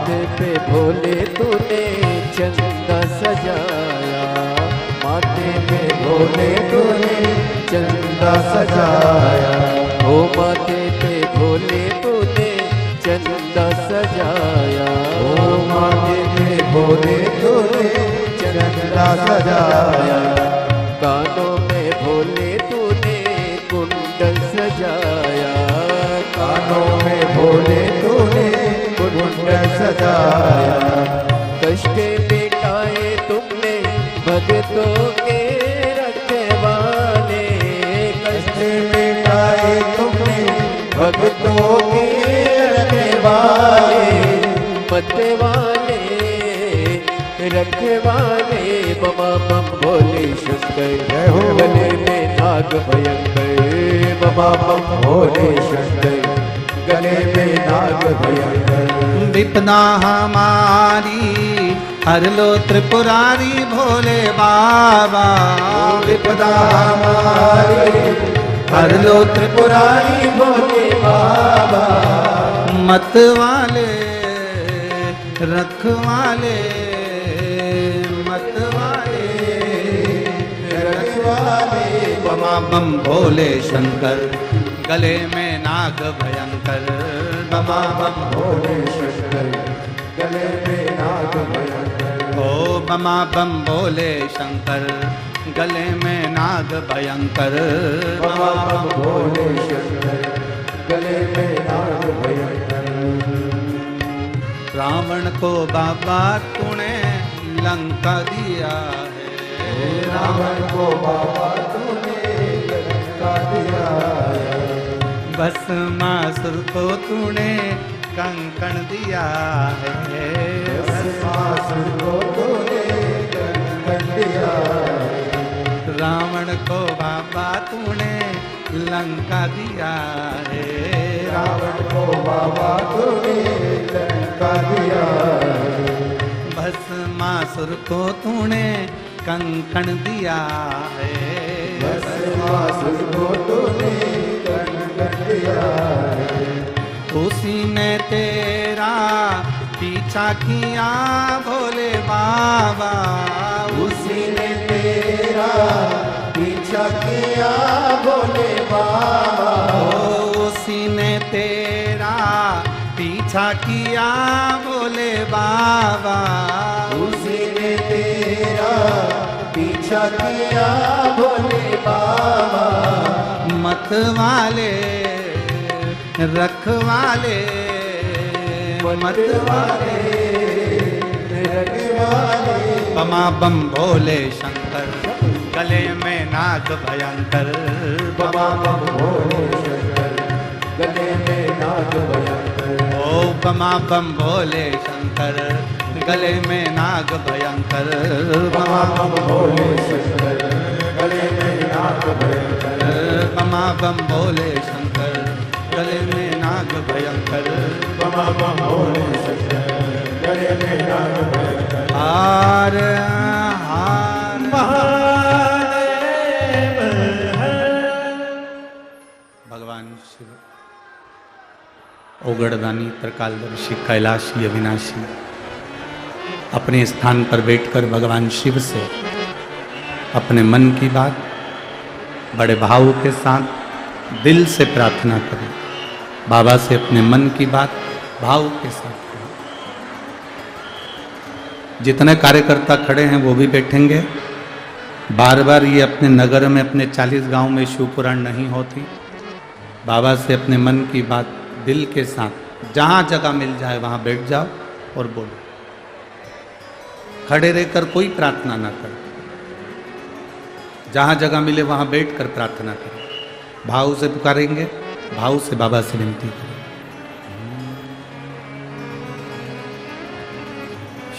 माथे पे भोले तूने चंदा सजाया, माथे पे भोले तूने चंदा सजाया, ओ माथे पे भोले तूने चंदा सजाया, ओ माथे पे भोले तूने चंदा सजाया, कानों में भोले तूने कुंडल सजाया, कानों में भोले तूने कुंडल सजाया, कष्ट मिटाए तुमने भक्तों के रखवाले, कष्ट मिटाए तुमने भक्तों के रखवाले, मतवाले रखवाले, बमा बम भोले शंकर, जय हो। गले में नाग भयंकर, बमा बम भोले शंकर, गले में नाग भयंकर, विपदा हमारी हर लो त्रिपुरारी भोले बाबा, विपदा हमारी हर लो त्रिपुरारी भोले बाबा, मत वाले रखवाले, मत वाले रखवाले, बमा बम भोले शंकर, गले में नाग भयंकर, बमा बम भोले शंकर, गले में नाग भयंकर, ओ बमा बम भोले शंकर, गले में नाग भयंकर, बमा बम भोले शंकर, गले में नाग भयंकर, रावण को बाबा तूने लंका दिया है, रावण को बाबा तूने लंका दिया है, भस्मासुर को तूने कंकण दिया है, भस्मासुर को तूने कंकण दिया है, रावण को बाबा तूने लंका दिया है, रावण को बाबा तूने लंका दिया है, भस्मासुर को तूने कंकण दिया है, भस्मासुर को तूने कंकण दिया है, उसी ने तेरा पीछा किया भोले बाबा, उसी ने तेरा पीछा किया भोले बाबा, उसी ने तेरा पीछा किया भोले बाबा, उसी ने तेरा पीछा किया भोले बाबा, मत वाले रखवाले, मत वाले रखवाले, बमा बम भोले शंकर, गले में नाग भयंकर, बमा बम भोले शंकर, गले में नाग भयंकर, ओ बमा बम भोले शंकर, गले में नाग भयंकर, बमा बम भोले शंकर, गले में नाग भयंकर, बमा बम भोले शंकर, गले में नाग भयंकर, बमा बम भोले शंकर, गले में नाग भयंकर, हार हार भगवान शिव ओगड़दानी त्रिकालदर्शी कैलाशी अविनाशी अपने स्थान पर बैठकर भगवान शिव से अपने मन की बात बड़े भाव के साथ दिल से प्रार्थना करें। बाबा से अपने मन की बात भाव के साथ करें। जितने कार्यकर्ता खड़े हैं वो भी बैठेंगे। बार बार ये अपने नगर में अपने 40 गांव में शिव पुराण नहीं होती। बाबा से अपने मन की बात दिल के साथ जहाँ जगह मिल जाए वहाँ बैठ जाओ और बोलो। खड़े रहकर कोई प्रार्थना ना करो, जहाँ जगह मिले वहाँ बैठकर प्रार्थना करें। भाव से पुकारेंगे, भाव से बाबा से विनती करें।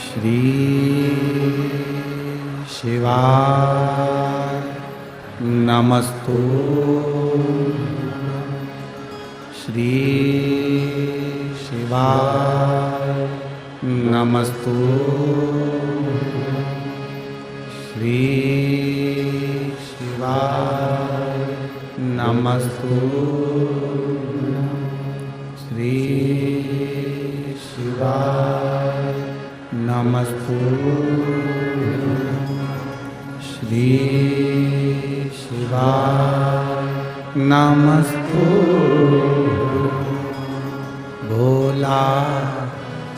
श्री शिवाय नमस्तु, श्री शिवाय नमस्तु, श्री शिवाय नमस्तु, श्री शिवाय नमस्तुभ्यं श्री शिवाय नमस्तुभ्यं भोला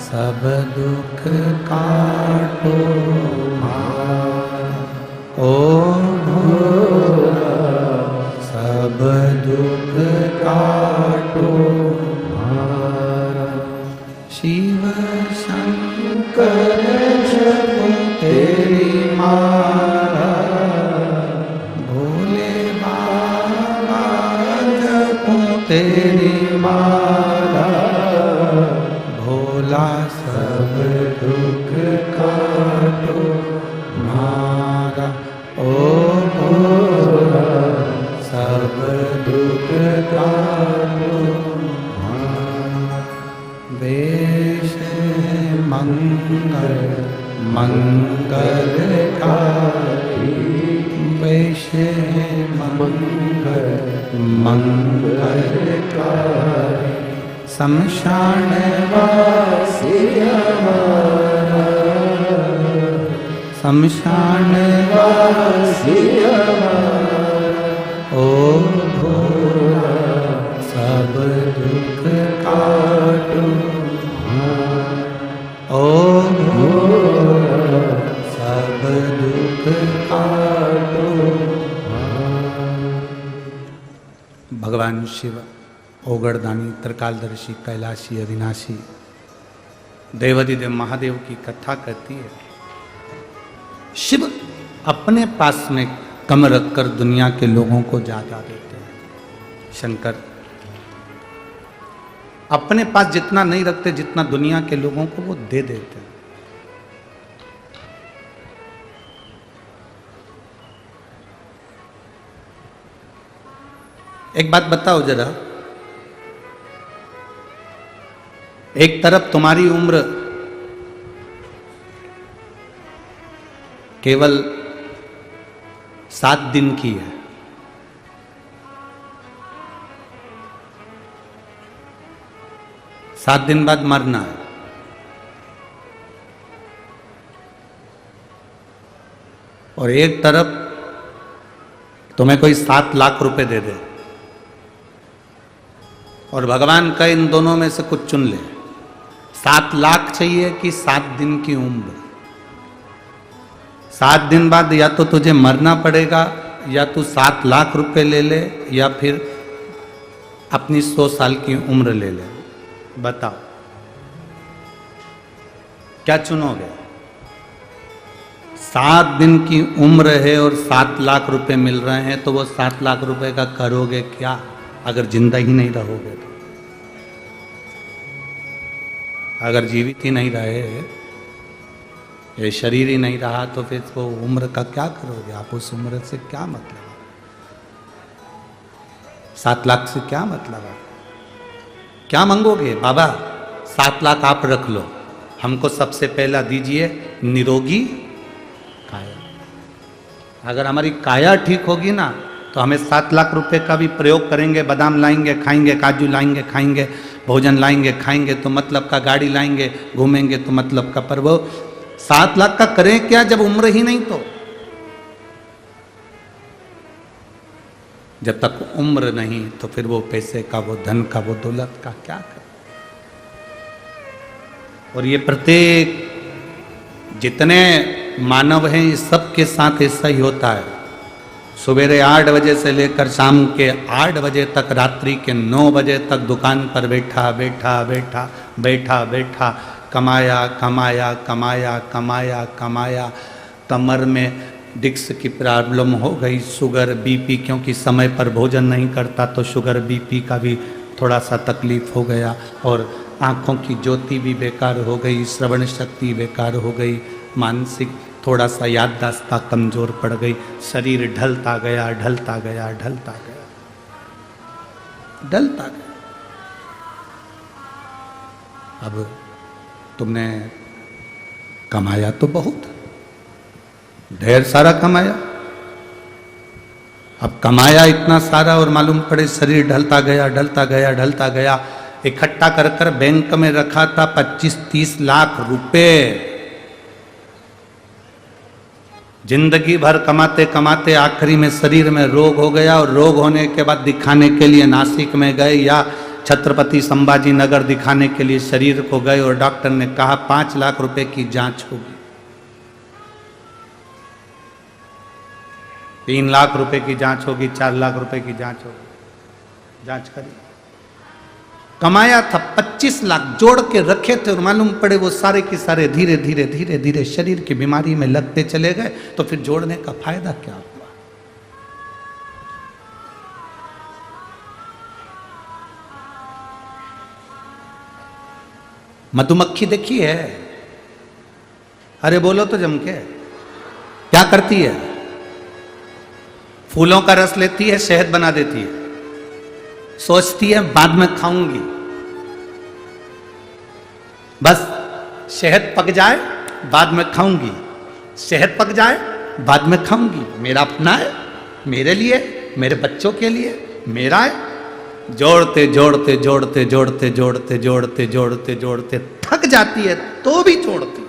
सब दुख काटो ओ भोला सब दुख काटो शिव शंकर जपो तेरी माला भोले बाबा जपो तेरी माला भोला सब दुख काटो मारा ओ भोला सब दुख काटो वेश मंगल मंगलकारी वेश मंगल मंगलकारी शमशान वासी हमारा शमशान वासी हमारा ओ भोला सब दुख काटो ओ भोला सब दुख काटो। भगवान शिव ओगड़दानी त्रिकालदर्शी कैलाशी अविनाशी देवाधिदेव महादेव की कथा कहती है। शिव अपने पास में कम रखकर दुनिया के लोगों को ज्यादा देते हैं। शंकर अपने पास जितना नहीं रखते जितना दुनिया के लोगों को वो दे देते हैं। एक बात बताओ जरा, एक तरफ तुम्हारी उम्र केवल 7 दिन की है, सात दिन बाद मरना है। और एक तरफ तुम्हें कोई 7 लाख रुपए दे दे और भगवान का इन दोनों में से कुछ चुन ले, 7 लाख चाहिए कि 7 दिन की उम्र। 7 दिन बाद या तो तुझे मरना पड़ेगा, या तू 7 लाख रुपए ले ले, या फिर अपनी 100 साल की उम्र ले ले। बताओ क्या चुनोगे? 7 दिन की उम्र है और 7 लाख रुपए मिल रहे हैं, तो वो 7 लाख रुपए का करोगे क्या अगर जिंदा ही नहीं रहोगे तो? अगर जीवित ही नहीं रहे, ये शरीर ही नहीं रहा, तो फिर वो उम्र का क्या करोगे आप? उस उम्र से क्या मतलब? 7 लाख से क्या मतलब है? क्या मांगोगे? बाबा 7 लाख आप रख लो, हमको सबसे पहला दीजिए निरोगी काया। अगर हमारी काया ठीक होगी ना, तो हमें 7 लाख रुपए का भी प्रयोग करेंगे, बादाम लाएंगे खाएंगे, काजू लाएंगे खाएंगे, भोजन लाएंगे खाएंगे तो मतलब का, गाड़ी लाएंगे घूमेंगे तो मतलब का। पर वो 7 लाख का करें क्या जब उम्र ही नहीं? तो जब तक उम्र नहीं तो फिर वो पैसे का, वो धन का, वो दौलत का क्या कर? और ये प्रत्येक जितने मानव हैं इस सब के साथ ऐसा ही होता है। सवेरे 8 बजे से लेकर शाम के 8 बजे तक, रात्रि के 9 बजे तक दुकान पर बैठा बैठा बैठा बैठा बैठा कमाया कमाया कमाया कमाया कमाया। कमर में डिस्क की प्रॉब्लम हो गई, शुगर बीपी, क्योंकि समय पर भोजन नहीं करता तो शुगर बीपी का भी थोड़ा सा तकलीफ हो गया। और आँखों की ज्योति भी बेकार हो गई, श्रवण शक्ति बेकार हो गई, मानसिक थोड़ा सा याददाश्त कमजोर पड़ गई, शरीर ढलता गया ढलता गया ढलता गया ढलता गया। अब तुमने कमाया तो बहुत, ढेर सारा कमाया, अब कमाया इतना सारा और मालूम पड़े शरीर ढलता गया ढलता गया ढलता गया। इकट्ठा कर कर बैंक में रखा था 25-30 लाख रुपए, जिंदगी भर कमाते कमाते आखिरी में शरीर में रोग हो गया, और रोग होने के बाद दिखाने के लिए नासिक में गए या छत्रपति संभाजी नगर दिखाने के लिए शरीर को गए, और डॉक्टर ने कहा 5 लाख रुपए की जांच होगी। 3 लाख रुपए की जांच होगी, 4 लाख रुपए की जांच होगी। जांच करी, कमाया था 25 लाख, जोड़ के रखे थे, और मालूम पड़े वो सारे के सारे धीरे धीरे धीरे धीरे शरीर की बीमारी में लगते चले गए। तो फिर जोड़ने का फायदा क्या हुआ? मधुमक्खी देखी है? अरे बोलो तो जम के, क्या करती है? फूलों का रस लेती है, शहद बना देती है, सोचती है बाद में खाऊंगी, बस शहद पक जाए बाद में खाऊंगी, शहद पक जाए बाद में खाऊंगी, मेरा अपना है, मेरे लिए, मेरे बच्चों के लिए, मेरा है। जोड़ते जोड़ते जोड़ते जोड़ते जोड़ते जोड़ते जोड़ते जोड़ते थक जाती है तो भी जोड़ती,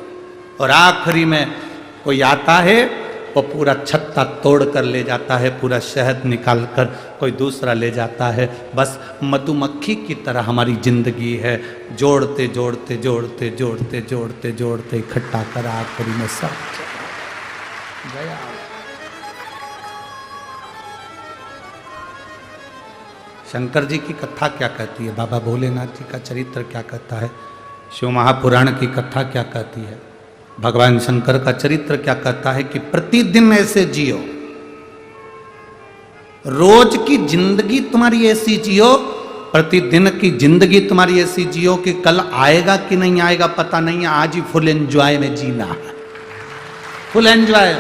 और आखिरी में कोई आता है वो पूरा छत्ता तोड़ कर ले जाता है, पूरा शहद निकाल कर कोई दूसरा ले जाता है। बस मधुमक्खी की तरह हमारी जिंदगी है, जोड़ते जोड़ते जोड़ते जोड़ते जोड़ते जोड़ते इकट्ठा कर आखिरी में सब गया। शंकर जी की कथा क्या कहती है, बाबा भोलेनाथ जी का चरित्र क्या कहता है, शिव महापुराण की कथा क्या कहती है, भगवान शंकर का चरित्र क्या कहता है कि प्रतिदिन ऐसे जियो, रोज की जिंदगी तुम्हारी ऐसी जियो, प्रतिदिन की जिंदगी तुम्हारी ऐसी जियो कि कल आएगा कि नहीं आएगा पता नहीं है, आज ही फुल एंजॉय में जीना है, फुल एंजॉय।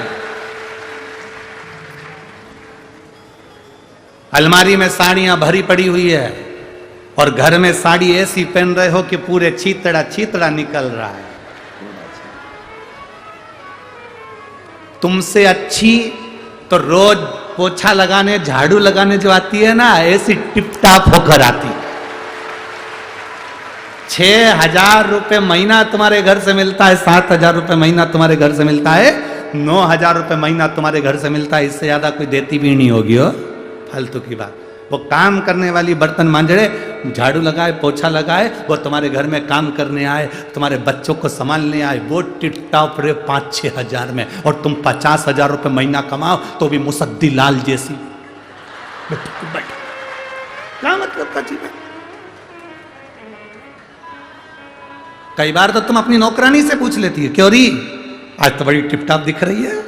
अलमारी में साड़ियां भरी पड़ी हुई है और घर में साड़ी ऐसी पहन रहे हो कि पूरे छीतड़ा छीतड़ा निकल रहा है। तुमसे अच्छी तो रोज पोछा लगाने झाड़ू लगाने जो आती है ना, ऐसी टिपटाप होकर आती। 6,000 रुपए महीना तुम्हारे घर से मिलता है, 7,000 रुपए महीना तुम्हारे घर से मिलता है, 9,000 रुपए महीना तुम्हारे घर से मिलता है, इससे ज्यादा कोई देती भी नहीं होगी हो, फालतू की बात। वो काम करने वाली बर्तन मांजड़े, झाड़ू लगाए, पोछा लगाए, वो तुम्हारे घर में काम करने आए, तुम्हारे बच्चों को संभालने आए, वो टिपटाप रे 5-6 हजार में, और तुम 50,000 रुपए महीना कमाओ तो भी मुसद्दी लाल जैसी। क्या मतलब का जीवन? कई बार तो तुम अपनी नौकरानी से पूछ लेती है, क्यों री आज तो बड़ी टिपटाप दिख रही है।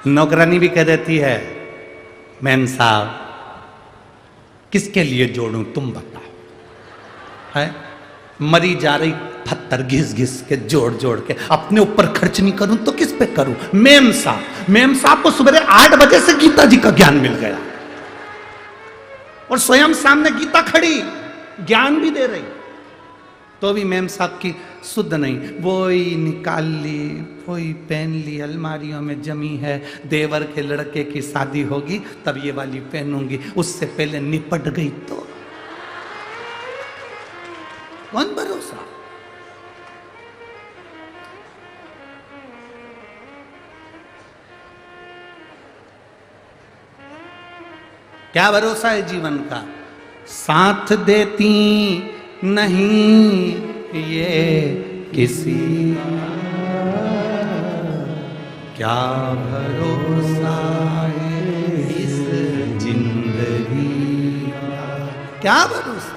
नौकरानी भी कह देती है, मैम साहब किसके लिए जोड़ूं तुम बताओ, है मरी जा रही पत्थर घिस घिस के जोड़ जोड़ के, अपने ऊपर खर्च नहीं करूं तो किस पे करूं। मेम साहब को सुबह 8 बजे से गीता जी का ज्ञान मिल गया, और स्वयं सामने गीता खड़ी ज्ञान भी दे रही, तो भी मेम साहब की शुद्ध नहीं, वही निकाल ली, वही पहन ली, अलमारियों में जमी है, देवर के लड़के की शादी होगी तब ये वाली पहनूंगी, उससे पहले निपट गई तो कौन भरोसा। क्या भरोसा है जीवन का? साथ देती नहीं ये किसी, क्या भरोसा है इस जिंदगी का, क्या भरोसा।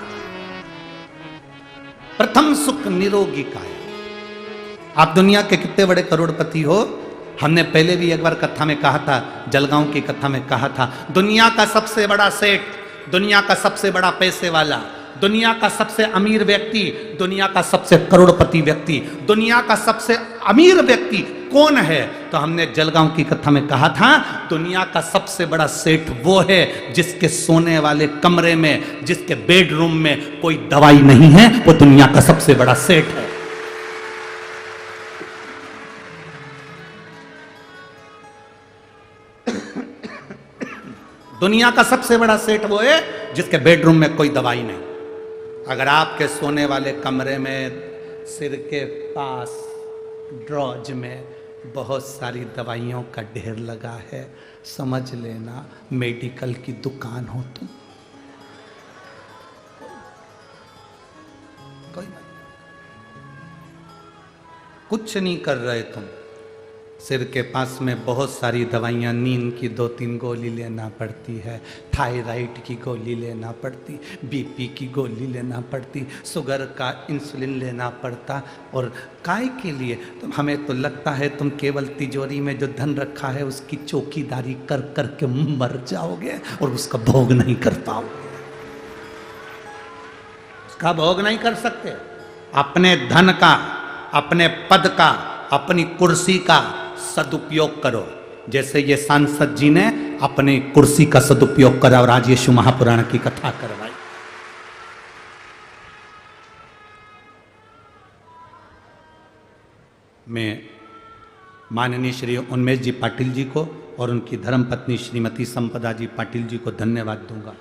प्रथम सुख निरोगी का है। आप दुनिया के कितने बड़े करोड़पति हो, हमने पहले भी एक बार कथा में कहा था, जलगांव की कथा में कहा था, दुनिया का सबसे बड़ा सेठ, दुनिया का सबसे बड़ा पैसे वाला, दुनिया का सबसे अमीर व्यक्ति, दुनिया का सबसे करोड़पति व्यक्ति, दुनिया का सबसे अमीर व्यक्ति कौन है? तो हमने जलगांव की कथा में कहा था, दुनिया का सबसे बड़ा सेठ वो है जिसके सोने वाले कमरे में, जिसके बेडरूम में कोई दवाई नहीं है, वो दुनिया का सबसे बड़ा सेठ है। दुनिया का सबसे बड़ा सेठ वो है जिसके बेडरूम में कोई दवाई नहीं। अगर आपके सोने वाले कमरे में सिर के पास ड्रॉज में बहुत सारी दवाइयों का ढेर लगा है, समझ लेना मेडिकल की दुकान हो तुम। कोई बात नहीं, कुछ नहीं कर रहे तुम। सिर के पास में बहुत सारी दवाइयाँ, नींद की 2-3 गोली लेना पड़ती है, थायराइड की गोली लेना पड़ती, बीपी की गोली लेना पड़ती, शुगर का इंसुलिन लेना पड़ता। और काय के लिए? तो हमें तो लगता है तुम केवल तिजोरी में जो धन रखा है उसकी चौकीदारी कर कर के मर जाओगे और उसका भोग नहीं कर पाओगे। उसका भोग नहीं कर सकते। अपने धन का, अपने पद का, अपनी कुर्सी का सदुपयोग करो, जैसे ये सांसद जी ने अपनी कुर्सी का सदुपयोग करा और आज ये शिव महापुराण की कथा करवाई। मैं माननीय श्री उन्मेष जी पाटिल जी को और उनकी धर्मपत्नी श्रीमती संपदा जी पाटिल जी को धन्यवाद दूंगा।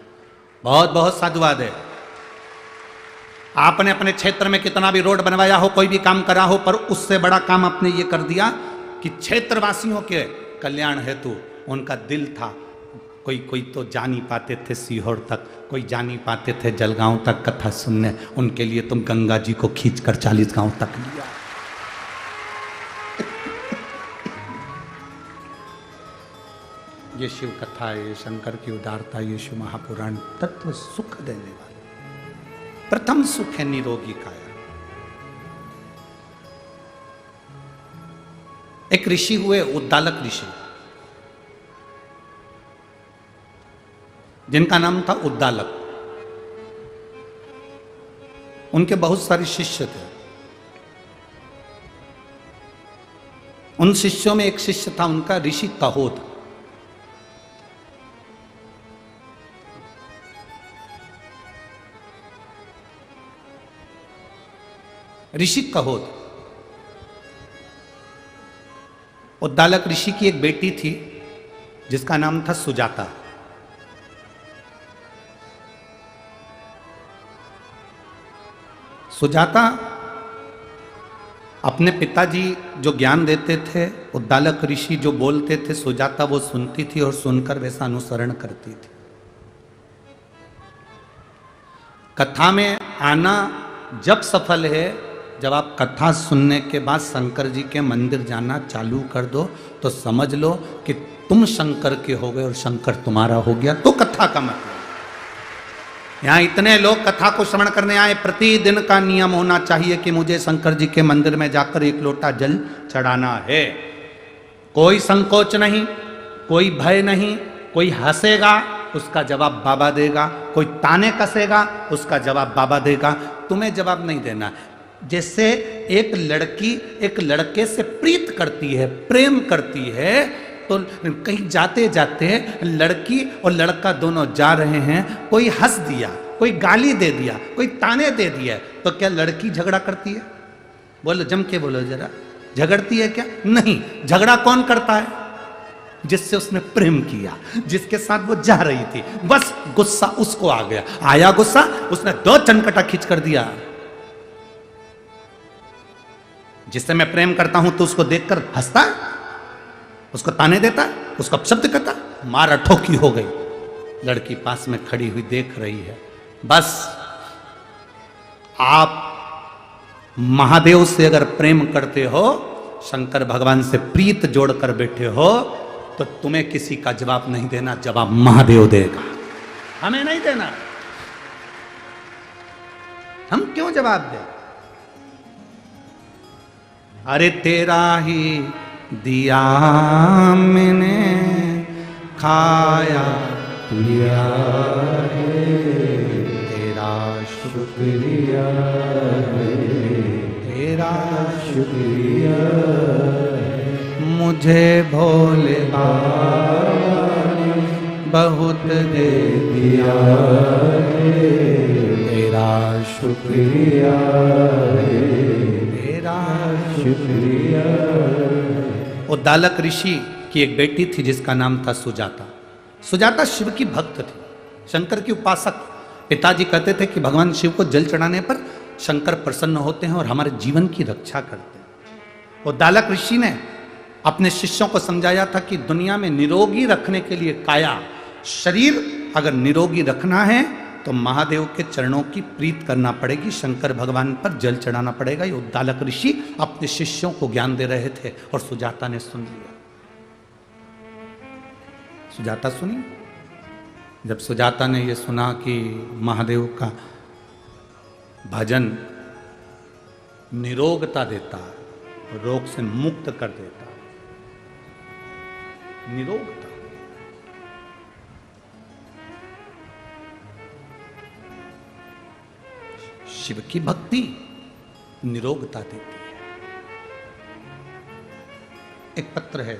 बहुत बहुत साधुवाद है। आपने अपने क्षेत्र में कितना भी रोड बनवाया हो, कोई भी काम करा हो, पर उससे बड़ा काम आपने ये कर दिया कि क्षेत्रवासियों के कल्याण हेतु उनका दिल था। कोई तो जा नहीं पाते थे सीहोर तक, कोई जा नहीं पाते थे जलगांव तक कथा सुनने, उनके लिए तुम गंगा जी को खींचकर 40 गांव तक लिया। ये शिव कथा है, ये शंकर की उदारता, ये शिव महापुराण तत्व सुख देने वाले। प्रथम सुख है निरोगी काया। एक ऋषि हुए उद्दालक ऋषि, जिनका नाम था उद्दालक। उनके बहुत सारे शिष्य थे। उन शिष्यों में एक शिष्य था उनका ऋषि कहोद। ऋषि कहोद, उद्दालक ऋषि की एक बेटी थी जिसका नाम था सुजाता। सुजाता अपने पिताजी जो ज्ञान देते थे, उद्दालक ऋषि जो बोलते थे, सुजाता वो सुनती थी और सुनकर वैसा अनुसरण करती थी। कथा में आना जब सफल है, जब आप कथा सुनने के बाद शंकर जी के मंदिर जाना चालू कर दो तो समझ लो कि तुम शंकर के हो गए और शंकर तुम्हारा हो गया। तो कथा का मतलब, यहाँ इतने लोग कथा को श्रवण करने आए, प्रतिदिन का नियम होना चाहिए कि मुझे शंकर जी के मंदिर में जाकर 1 लोटा जल चढ़ाना है। कोई संकोच नहीं, कोई भय नहीं। कोई हंसेगा उसका जवाब बाबा देगा, कोई ताने कसेगा उसका जवाब बाबा देगा, तुम्हें जवाब नहीं देना। जैसे एक लड़की एक लड़के से प्रीत करती है, प्रेम करती है, तो कहीं जाते जाते लड़की और लड़का दोनों जा रहे हैं, कोई हंस दिया, कोई गाली दे दिया, कोई ताने दे दिया, तो क्या लड़की झगड़ा करती है? बोलो, जम के बोलो जरा, झगड़ती है क्या? नहीं। झगड़ा कौन करता है? जिससे उसने प्रेम किया, जिसके साथ वो जा रही थी। बस गुस्सा उसको आ गया, आया गुस्सा, उसने 2 चनकटा खींच कर दिया। जिससे मैं प्रेम करता हूं तो उसको देखकर हंसता है, उसको ताने देता है, उसको अपशब्द करता है, मारा ठोकी हो गई। लड़की पास में खड़ी हुई देख रही है। बस आप महादेव से अगर प्रेम करते हो, शंकर भगवान से प्रीत जोड़कर बैठे हो, तो तुम्हें किसी का जवाब नहीं देना, जवाब महादेव देगा, हमें नहीं देना। हम क्यों जवाब दें? अरे तेरा ही दिया मैंने, खाया पिया है, तेरा शुक्रिया है, तेरा शुक्रिया है। मुझे भोले बाबा ने बहुत दे दिया है, तेरा शुक्रिया है, शुक्रिया। उद्दालक ऋषि की एक बेटी थी जिसका नाम था सुजाता। सुजाता शिव की भक्त थी, शंकर की उपासक। पिताजी कहते थे कि भगवान शिव को जल चढ़ाने पर शंकर प्रसन्न होते हैं और हमारे जीवन की रक्षा करते हैं। उद्दालक ऋषि ने अपने शिष्यों को समझाया था कि दुनिया में निरोगी रखने के लिए काया, शरीर अगर निरोगी रखना है तो महादेव के चरणों की प्रीत करना पड़ेगी, शंकर भगवान पर जल चढ़ाना पड़ेगा। ये उद्दालक ऋषि अपने शिष्यों को ज्ञान दे रहे थे और सुजाता ने सुन लिया। सुजाता सुनी। जब सुजाता ने यह सुना कि महादेव का भजन निरोगता देता, रोग से मुक्त कर देता, निरोगता, शिव की भक्ति निरोगता देती है। एक पत्र है,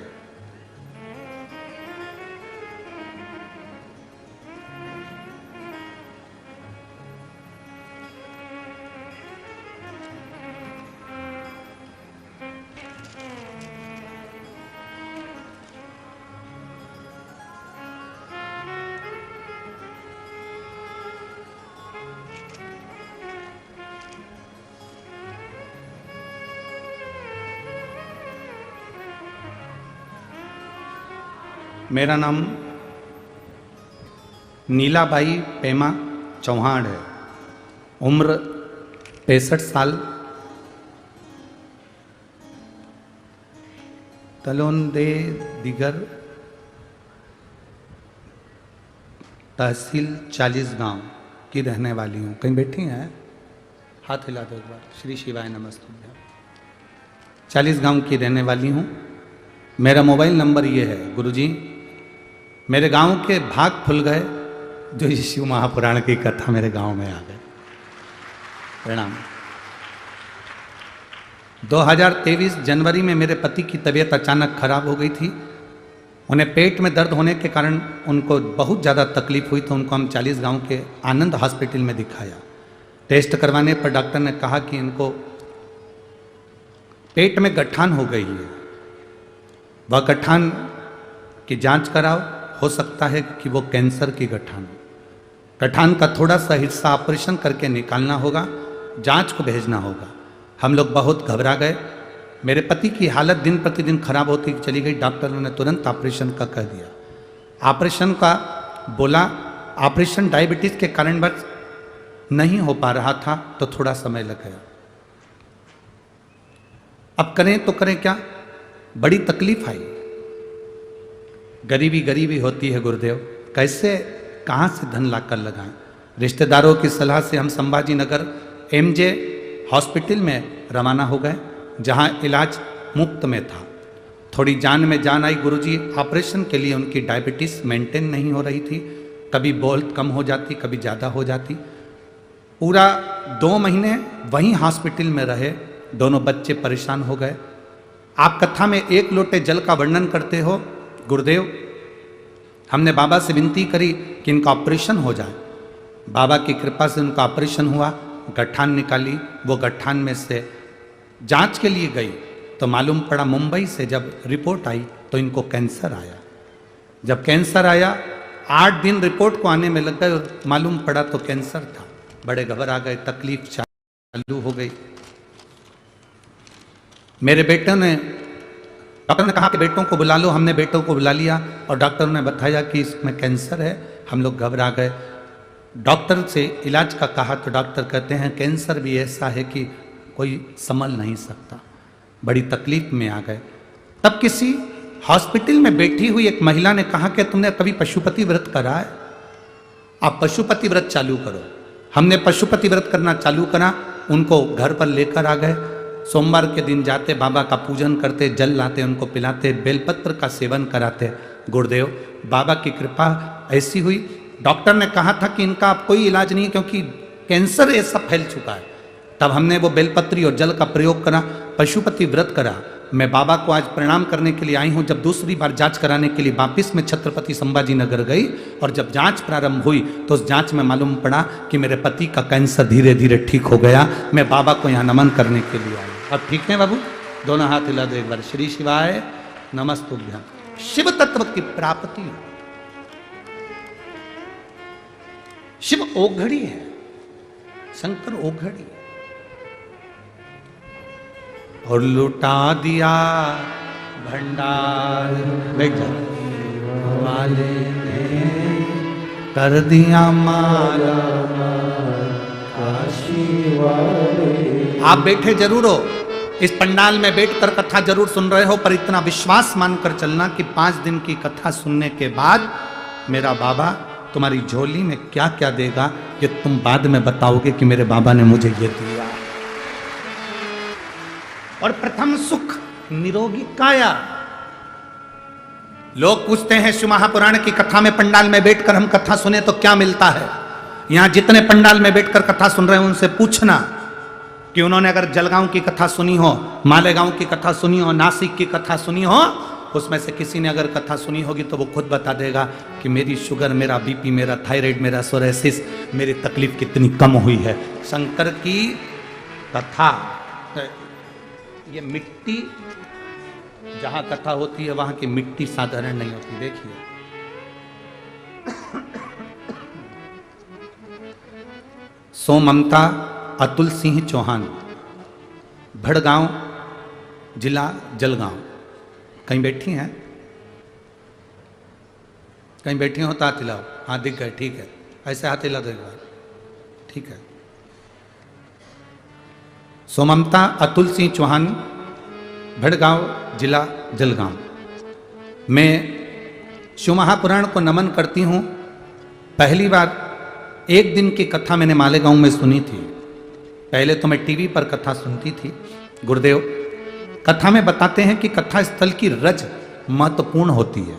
मेरा नाम नीलाबाई पेमा चौहान है, उम्र 65 साल, तलोंदे दिगर, तहसील 40 गांव की रहने वाली हूँ। कहीं बैठी हैं? हाथ हिला दो एक बार। श्री शिवाय नमस्तुभ्यं। 40 गांव की रहने वाली हूँ। मेरा मोबाइल नंबर ये है। गुरुजी, मेरे गांव के भाग खुल गए जो ये शिव महापुराण की कथा मेरे गांव में आ गए। प्रणाम। 2023 जनवरी में मेरे पति की तबीयत अचानक खराब हो गई थी। उन्हें पेट में दर्द होने के कारण उनको बहुत ज़्यादा तकलीफ हुई, तो उनको हम 40 गांव के आनंद हॉस्पिटल में दिखाया। टेस्ट करवाने पर डॉक्टर ने कहा कि इनको पेट में गठान हो गई है, वह गठान की जांच कराओ, हो सकता है कि वो कैंसर की गठान हो। गठान का थोड़ा सा हिस्सा ऑपरेशन करके निकालना होगा, जांच को भेजना होगा। हम लोग बहुत घबरा गए। मेरे पति की हालत दिन प्रतिदिन खराब होती चली गई। डॉक्टरों ने तुरंत ऑपरेशन का कह दिया। ऑपरेशन का बोला, ऑपरेशन डायबिटीज के कारण बस नहीं हो पा रहा था, तो थोड़ा समय लग गया। अब करें तो करें क्या, बड़ी तकलीफ आई। गरीबी गरीबी होती है गुरुदेव, कैसे कहाँ से धन लाकर लगाएं। रिश्तेदारों की सलाह से हम संभाजी नगर MJ हॉस्पिटल में रवाना हो गए, जहाँ इलाज मुफ्त में था। थोड़ी जान में जान आई गुरुजी। ऑपरेशन के लिए उनकी डायबिटीज़ मेंटेन नहीं हो रही थी, कभी बहुत कम हो जाती, कभी ज़्यादा हो जाती। पूरा 2 महीने वहीं हॉस्पिटल में रहे। दोनों बच्चे परेशान हो गए। आप कथा में 1 लोटे जल का वर्णन करते हो गुरुदेव। हमने बाबा से विनती करी कि इनका ऑपरेशन हो जाए। बाबा की कृपा से उनका ऑपरेशन हुआ, गठान निकाली। वो गठान में से जांच के लिए गई तो मालूम पड़ा, मुंबई से जब रिपोर्ट आई तो इनको कैंसर आया। जब कैंसर आया 8 दिन रिपोर्ट को आने में लग गए, मालूम पड़ा तो कैंसर था। बड़े घबरा गए, तकलीफ चालू हो गई। मेरे बेटे ने, डॉक्टर ने कहा कि बेटों को बुला लो। हमने बेटों को बुला लिया और डॉक्टर ने बताया कि इसमें कैंसर है। हम लोग घबरा गए। डॉक्टर से इलाज का कहा तो डॉक्टर कहते हैं कैंसर भी ऐसा है कि कोई संभल नहीं सकता। बड़ी तकलीफ में आ गए। तब किसी हॉस्पिटल में बैठी हुई एक महिला ने कहा कि तुमने कभी पशुपति व्रत करा है, आप पशुपति व्रत चालू करो। हमने पशुपति व्रत करना चालू करा। उनको घर पर लेकर आ गए। सोमवार के दिन जाते, बाबा का पूजन करते, जल लाते, उनको पिलाते, बेलपत्र का सेवन कराते। गुरुदेव, बाबा की कृपा ऐसी हुई। डॉक्टर ने कहा था कि इनका अब कोई इलाज नहीं, क्योंकि कैंसर ऐसा फैल चुका है। तब हमने वो बेलपत्री और जल का प्रयोग करा, पशुपति व्रत करा। मैं बाबा को आज प्रणाम करने के लिए आई हूँ। जब दूसरी बार जांच कराने के लिए वापिस में छत्रपति संभाजी नगर गई और जब जांच प्रारंभ हुई तो उस जांच में मालूम पड़ा कि मेरे पति का कैंसर धीरे धीरे ठीक हो गया। मैं बाबा को यहाँ नमन करने के लिए आई। अब ठीक है बाबू? दोनों हाथ हिला दो एक बार। श्री शिवाय नमस्तुभ्यं। शिव तत्व की प्राप्ति। शिव ओघड़ी है, शंकर ओघड़ी। और लुटा दिया भंडार बैठ जा वाले ने कर दिया माला काशी वाले। आप बैठे जरूर हो, इस पंडाल में बैठकर कथा जरूर सुन रहे हो, पर इतना विश्वास मानकर चलना कि 5 दिन की कथा सुनने के बाद मेरा बाबा तुम्हारी झोली में क्या क्या देगा ये तुम बाद में बताओगे कि मेरे बाबा ने मुझे ये दिया। और प्रथम सुख निरोगी काया। लोग पूछते हैं शिव महापुराण की कथा में पंडाल में बैठकर हम कथा सुने तो क्या मिलता है। यहां जितने पंडाल में बैठकर कथा सुन रहे हैं उनसे पूछना कि उन्होंने अगर जलगांव की कथा सुनी हो, मालेगांव की कथा सुनी हो, नासिक की कथा सुनी हो, उसमें से किसी ने अगर कथा सुनी होगी तो वो खुद बता देगा कि मेरी शुगर, मेरा बीपी, मेरा थायराइड, मेरा सोरेसिस, मेरी तकलीफ कितनी कम हुई है। शंकर की कथा, ये मिट्टी जहां कथा होती है वहां की मिट्टी साधारण नहीं होती। देखिए सो ममता अतुल सिंह चौहान, भड़गांव जिला जलगांव। कहीं बैठी हैं? कहीं बैठी हो तो हाथ हिलाओ। हाँ दिख गए, ठीक है, ऐसे हाथ हिला दो एक बार, ठीक है। सोममता अतुल सिंह चौहान, भड़गांव जिला जलगांव। मैं शिव महापुराण को नमन करती हूँ। पहली बार एक दिन की कथा मैंने मालेगांव में सुनी थी। पहले तो मैं टीवी पर कथा सुनती थी। गुरुदेव कथा में बताते हैं कि कथा स्थल की रज महत्वपूर्ण होती है।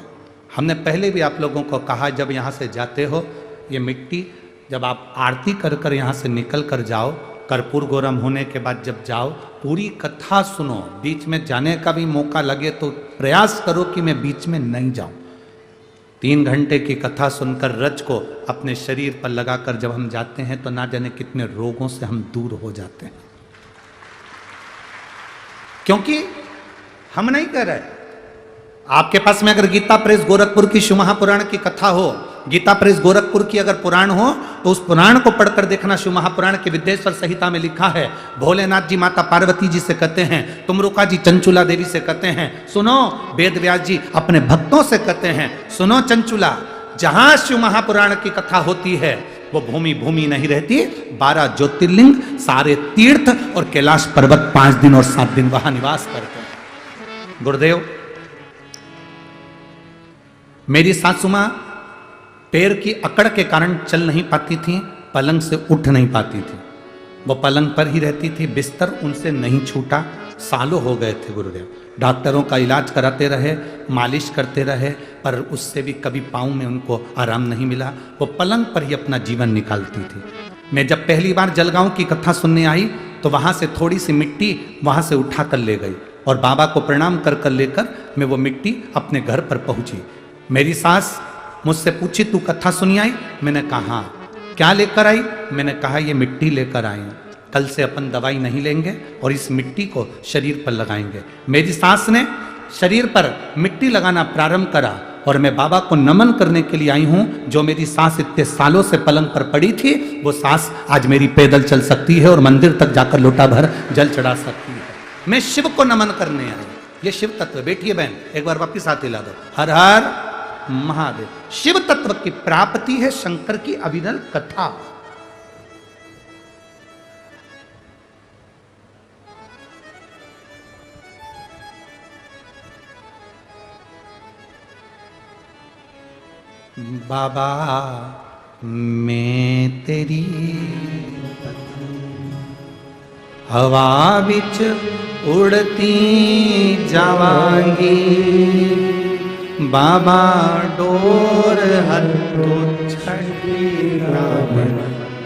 हमने पहले भी आप लोगों को कहा, जब यहाँ से जाते हो ये मिट्टी, जब आप आरती कर कर यहाँ से निकल कर जाओ, कर्पूर गौरम होने के बाद जब जाओ, पूरी कथा सुनो। बीच में जाने का भी मौका लगे तो प्रयास करो कि मैं बीच में नहीं जाऊं। 3 घंटे की कथा सुनकर रज को अपने शरीर पर लगाकर जब हम जाते हैं तो ना जाने कितने रोगों से हम दूर हो जाते हैं। क्योंकि हम नहीं कर रहे। आपके पास में अगर गीता प्रेस गोरखपुर की शिव महापुराण की कथा हो, गीता प्रेस गोरखपुर की अगर पुराण हो, तो उस पुराण को पढ़कर देखना। शिव महापुराण के विद्येश्वर संहिता में लिखा है, भोलेनाथ जी माता पार्वती जी से कहते हैं, तुमरुका जी चंचुला देवी से कहते हैं, सुनो वेद व्यास जी अपने भक्तों से कहते हैं, सुनो चंचुला, जहां शिव महापुराण की कथा होती है वो भूमि भूमि नहीं रहती। 12 ज्योतिर्लिंग, सारे तीर्थ और कैलाश पर्वत 5 दिन और 7 दिन वहां निवास करते हैं। गुरुदेव मेरी सासू मां पैर की अकड़ के कारण चल नहीं पाती थी, पलंग से उठ नहीं पाती थी। वो पलंग पर ही रहती थी, बिस्तर उनसे नहीं छूटा। सालों हो गए थे गुरुदेव, डॉक्टरों का इलाज कराते रहे, मालिश करते रहे, पर उससे भी कभी पाँव में उनको आराम नहीं मिला। वो पलंग पर ही अपना जीवन निकालती थी। मैं जब पहली बार जलगांव की कथा सुनने आई तो वहाँ से थोड़ी सी मिट्टी वहाँ से उठा कर ले गई और बाबा को प्रणाम कर कर लेकर मैं वो मिट्टी अपने घर पर पहुँची। मेरी सास मुझसे पूछी, तू कथा सुनी आई? मैंने कहा हाँ। क्या लेकर आई? मैंने कहा ये मिट्टी लेकर आई हूँ, कल से अपन दवाई नहीं लेंगे और इस मिट्टी को शरीर पर लगाएंगे। मेरी सास ने शरीर पर मिट्टी लगाना प्रारंभ करा और मैं बाबा को नमन करने के लिए आई हूँ। जो मेरी सास इतने सालों से पलंग पर पड़ी थी, वो सास आज मेरी पैदल चल सकती है और मंदिर तक जाकर लोटा भर जल चढ़ा सकती है। मैं शिव को नमन करने आई। ये शिव तत्व। बैठिए बहन, एक बार वापिस हाथ हिला दो। हर हर महादेव। शिव तत्व की प्राप्ति है शंकर की अभिनव कथा। बाबा मैं तेरी हवा विच उड़ती जावांगी, बाबा डोर हथों छड़ी राम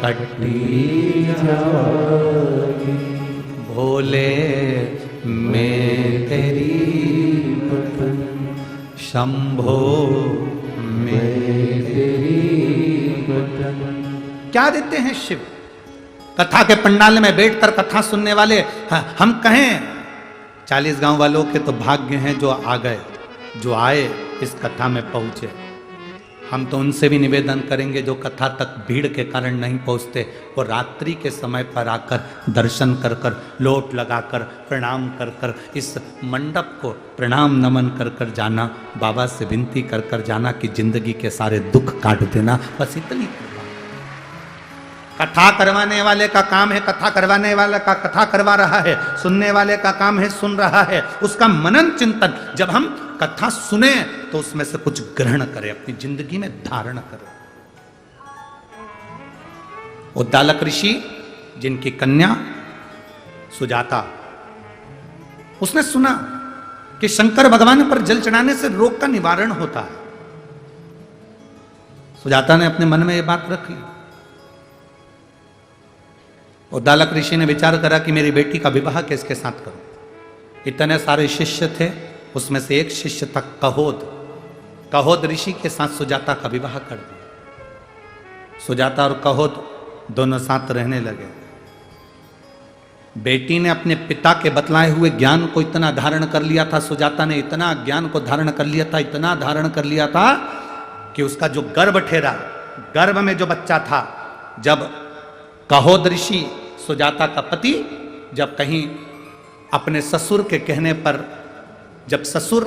कटी जावांगी। भोले मैं तेरी शंभो क्या देते हैं शिव? कथा के पंडाल में बैठकर कथा सुनने वाले हम कहें 40 गांव वालों के तो भाग्य हैं जो आ गए, जो आए इस कथा में पहुंचे। हम तो उनसे भी निवेदन करेंगे जो कथा तक भीड़ के कारण नहीं पहुंचते, वो रात्रि के समय पर आकर दर्शन कर कर, लोट लगाकर, प्रणाम कर कर, इस मंडप को प्रणाम नमन कर कर जाना, बाबा से विनती कर कर जाना कि जिंदगी के सारे दुख काट देना। बस इतनी कथा करवाने वाले का काम है, कथा करवाने वाला का कथा करवा रहा है, सुनने वाले का काम है सुन रहा है, उसका मनन चिंतन। जब हम कथा सुने तो उसमें से कुछ ग्रहण करें, अपनी जिंदगी में धारण करें। उद्दालक ऋषि जिनकी कन्या सुजाता, उसने सुना कि शंकर भगवान पर जल चढ़ाने से रोग का निवारण होता है। सुजाता ने अपने मन में यह बात रखी। उद्दालक ऋषि ने विचार करा कि मेरी बेटी का विवाह किसके साथ करूं। इतने सारे शिष्य थे, उसमें से एक शिष्य था कहोद। कहोद ऋषि के साथ सुजाता का विवाह कर दिया। सुजाता और कहोद दोनों साथ रहने लगे। बेटी ने अपने पिता के बतलाए हुए ज्ञान को इतना धारण कर लिया था, सुजाता ने इतना ज्ञान को धारण कर लिया था, इतना धारण कर लिया था कि उसका जो गर्भ ठहरा, गर्भ में जो बच्चा था, जब कहोद ऋषि सुजाता का पति जब कहीं अपने ससुर के कहने पर, जब ससुर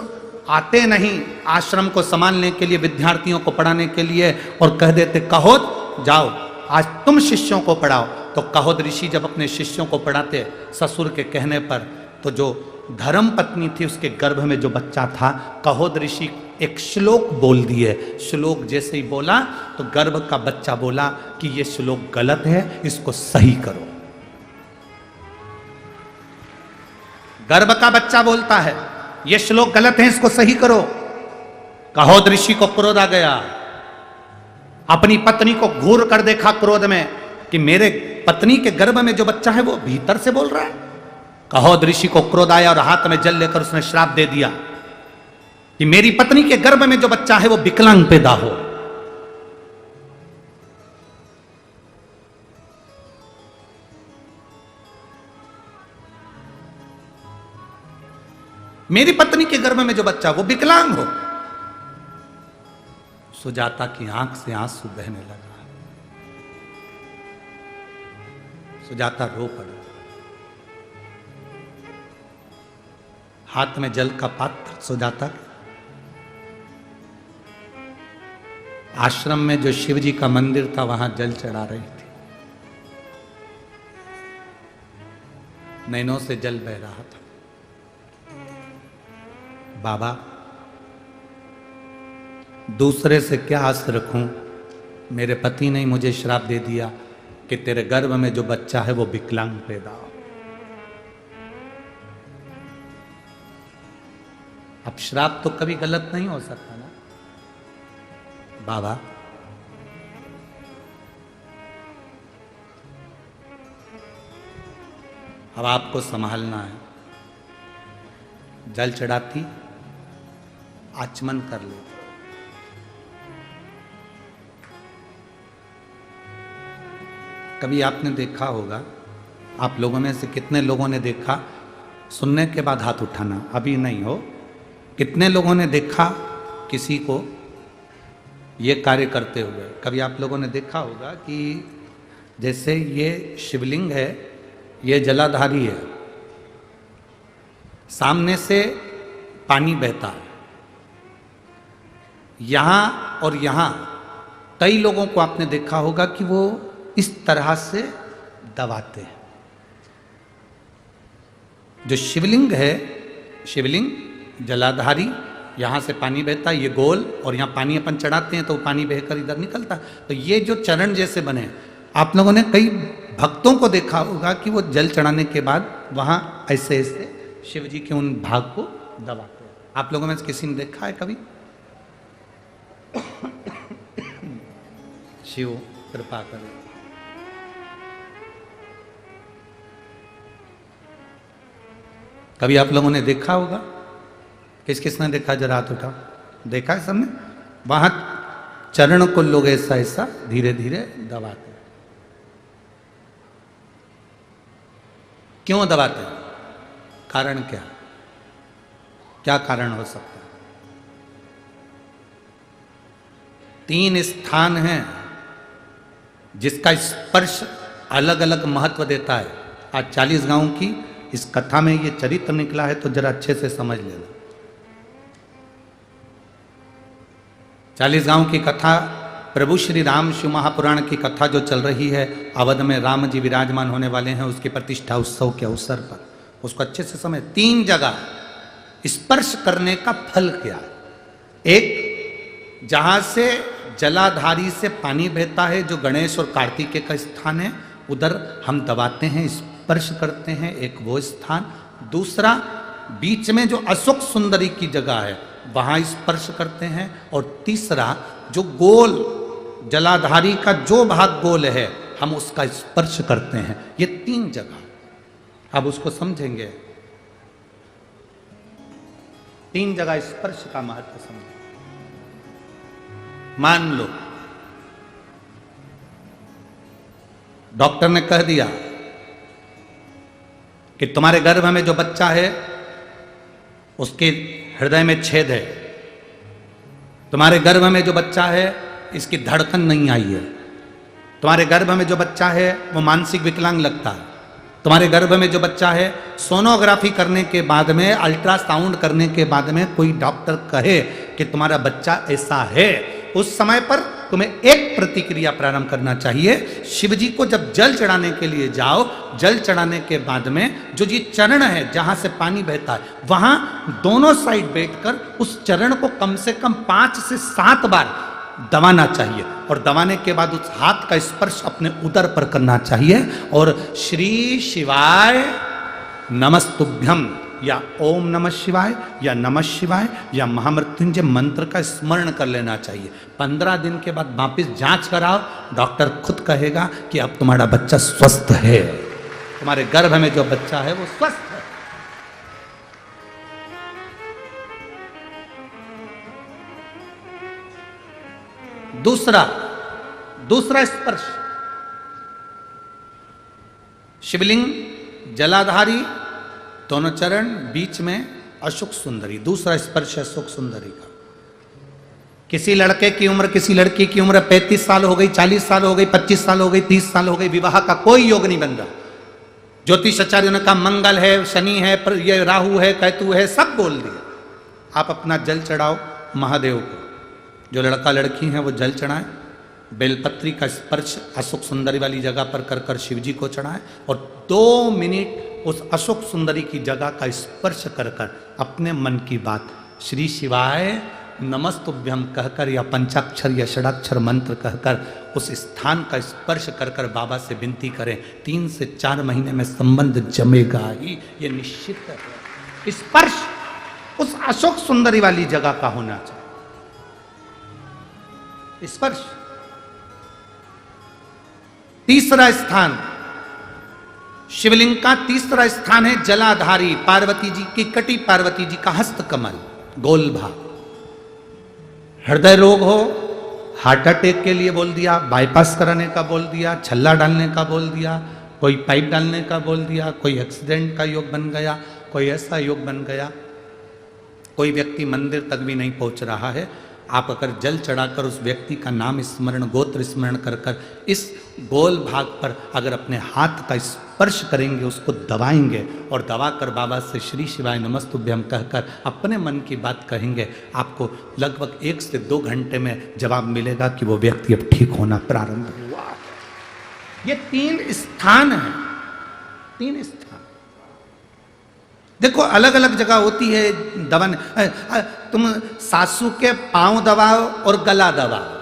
आते नहीं आश्रम को संभालने के लिए, विद्यार्थियों को पढ़ाने के लिए, और कह देते कहोद जाओ आज तुम शिष्यों को पढ़ाओ, तो कहोद ऋषि जब अपने शिष्यों को पढ़ाते ससुर के कहने पर, तो जो धर्म पत्नी थी उसके गर्भ में जो बच्चा था, कहोद ऋषि एक श्लोक बोल दिए। श्लोक जैसे ही बोला तो गर्भ का बच्चा बोला कि ये श्लोक गलत है, इसको सही करो। गर्भ का बच्चा बोलता है ये श्लोक गलत है, इसको सही करो। कहोद ऋषि को क्रोध आ गया, अपनी पत्नी को घूर कर देखा क्रोध में कि मेरे पत्नी के गर्भ में जो बच्चा है वो भीतर से बोल रहा है। कहोद ऋषि को क्रोध आया और हाथ में जल लेकर उसने श्राप दे दिया कि मेरी पत्नी के गर्भ में जो बच्चा है वो विकलांग पैदा हो। मेरी पत्नी के गर्भ में जो बच्चा वो विकलांग हो। सुजाता की आंख से आंसू बहने लगा। सुजाता रो पड़ी। हाथ में जल का पात्र सुजाता, आश्रम में जो शिव जी का मंदिर था वहां जल चढ़ा रही थी। नैनों से जल बह रहा था। बाबा दूसरे से क्या आस रखूं, मेरे पति ने मुझे श्राप दे दिया कि तेरे गर्भ में जो बच्चा है वो विकलांग पैदा हो। अब श्राप तो कभी गलत नहीं हो सकता ना बाबा। अब आपको संभालना है। जल चढ़ाती, आचमन कर ले। कभी आपने देखा होगा, आप लोगों में से कितने लोगों ने देखा, सुनने के बाद हाथ उठाना, अभी नहीं हो, कितने लोगों ने देखा किसी को ये कार्य करते हुए? कभी आप लोगों ने देखा होगा कि जैसे ये शिवलिंग है, ये जलाधारी है, सामने से पानी बहता है, यहां और यहां कई लोगों को आपने देखा होगा कि वो इस तरह से दबाते हैं। जो शिवलिंग है, शिवलिंग जलाधारी, यहां से पानी बहता है, ये गोल, और यहां पानी अपन चढ़ाते हैं तो पानी बहकर इधर निकलता है। तो ये जो चरण जैसे बने, आप लोगों ने कई भक्तों को देखा होगा कि वो जल चढ़ाने के बाद वहां ऐसे ऐसे शिव जी के उन भाग को दबाते हैं। आप लोगों में से किसी ने देखा है कभी? शिव कृपा करे। कभी आप लोगों ने देखा होगा? किस किसने देखा? जरा हाथ उठाओ। देखा है सबने? वहां चरण को लोग ऐसा ऐसा धीरे धीरे दबाते हैं। क्यों दबाते हैं? कारण क्या? क्या कारण हो सकता है? 3 स्थान हैं जिसका स्पर्श अलग अलग महत्व देता है। आज 40 गांव की इस कथा में ये चरित्र निकला है, तो जरा अच्छे से समझ लेना। 40 गांव की कथा प्रभु श्री राम शिव महापुराण की कथा जो चल रही है, अवध में राम जी विराजमान होने वाले हैं, उसकी प्रतिष्ठा उत्सव के अवसर पर उसको अच्छे से समझ। 3 जगह स्पर्श करने का फल क्या? एक, जहां से जलाधारी से पानी बहता है, जो गणेश और कार्तिकेय का स्थान है, उधर हम दबाते हैं, स्पर्श करते हैं, एक वो स्थान। दूसरा, बीच में जो अशोक सुंदरी की जगह है, वहां स्पर्श करते हैं। और तीसरा, जो गोल जलाधारी का जो भाग गोल है, हम उसका स्पर्श करते हैं। ये 3 जगह, अब उसको समझेंगे। 3 जगह स्पर्श का महत्व समझें। मान लो डॉक्टर ने कह दिया कि तुम्हारे गर्भ में जो बच्चा है उसके हृदय में छेद है, तुम्हारे गर्भ में जो बच्चा है इसकी धड़कन नहीं आई है, तुम्हारे गर्भ में जो बच्चा है वो मानसिक विकलांग लगता है, तुम्हारे गर्भ में जो बच्चा है, सोनोग्राफी करने के बाद में, अल्ट्रासाउंड करने के बाद में कोई डॉक्टर कहे कि तुम्हारा बच्चा ऐसा है, उस समय पर तुम्हें एक प्रतिक्रिया प्रारंभ करना चाहिए। शिव जी को जब जल चढ़ाने के लिए जाओ, जल चढ़ाने के बाद में जो ये चरण है जहां से पानी बहता है, वहां दोनों साइड बैठकर उस चरण को कम से कम 5 से 7 बार दबाना चाहिए। और दबाने के बाद उस हाथ का स्पर्श अपने उदर पर करना चाहिए और श्री शिवाय नमस्तुभ्यम या ओम नमः शिवाय या नमः शिवाय या महामृत्युंजय मंत्र का स्मरण कर लेना चाहिए। 15 दिन के बाद वापिस जांच कराओ, डॉक्टर खुद कहेगा कि अब तुम्हारा बच्चा स्वस्थ है, तुम्हारे गर्भ में जो बच्चा है वो स्वस्थ है। दूसरा स्पर्श, शिवलिंग, जलाधारी, दोनों चरण, बीच में अशोक सुंदरी। दूसरा स्पर्श है अशोक सुंदरी का। किसी लड़के की उम्र, किसी लड़की की उम्र 35 साल हो गई, 40 साल हो गई, 25 साल हो गई, 30 साल हो गई, विवाह का कोई योग नहीं बन रहा। ज्योतिष आचार्यों ने कहा मंगल है, शनि है, ये राहु है, केतु है, सब बोल दिया। आप अपना जल चढ़ाओ महादेव को, जो लड़का लड़की है वो जल चढ़ाएं, बेलपत्री का स्पर्श अशोक सुंदरी वाली जगह पर कर कर शिव जी को चढ़ाएं और 2 मिनट उस अशोक सुंदरी की जगह का स्पर्श कर कर अपने मन की बात श्री शिवाय नमस्तुभ्यम कहकर या पंचाक्षर या षडाक्षर मंत्र कहकर उस स्थान का स्पर्श कर कर बाबा से विनती करें। 3 से 4 महीने में संबंध जमेगा ही, ये निश्चित है। स्पर्श उस अशोक सुंदरी वाली जगह का होना चाहिए। स्पर्श। तीसरा स्थान, शिवलिंग का तीसरा स्थान है जलाधारी, पार्वती जी की कटी, पार्वती जी का हस्त कमल, गोल भाग। हृदय रोग हो, हार्ट अटैक के लिए बोल दिया, बाईपास कराने का बोल दिया, छल्ला डालने का बोल दिया, कोई पाइप डालने का बोल दिया, कोई एक्सीडेंट का योग बन गया, कोई ऐसा योग बन गया, कोई व्यक्ति मंदिर तक भी नहीं पहुंच रहा है, आप अगर जल चढ़ाकर उस व्यक्ति का नाम स्मरण, गोत्र स्मरण कर कर इस गोल भाग पर अगर अपने हाथ का स्पर्श करेंगे, उसको दबाएंगे और दबाकर बाबा से श्री शिवाय नमस्तुभ्यम कहकर अपने मन की बात कहेंगे, आपको लगभग 1 से 2 घंटे में जवाब मिलेगा कि वो व्यक्ति अब ठीक होना प्रारंभ हुआ। ये 3 स्थान हैं, 3 स्थान। देखो अलग अलग जगह होती है दबन, तुम सासू के पांव दबाओ और गला दबाओ,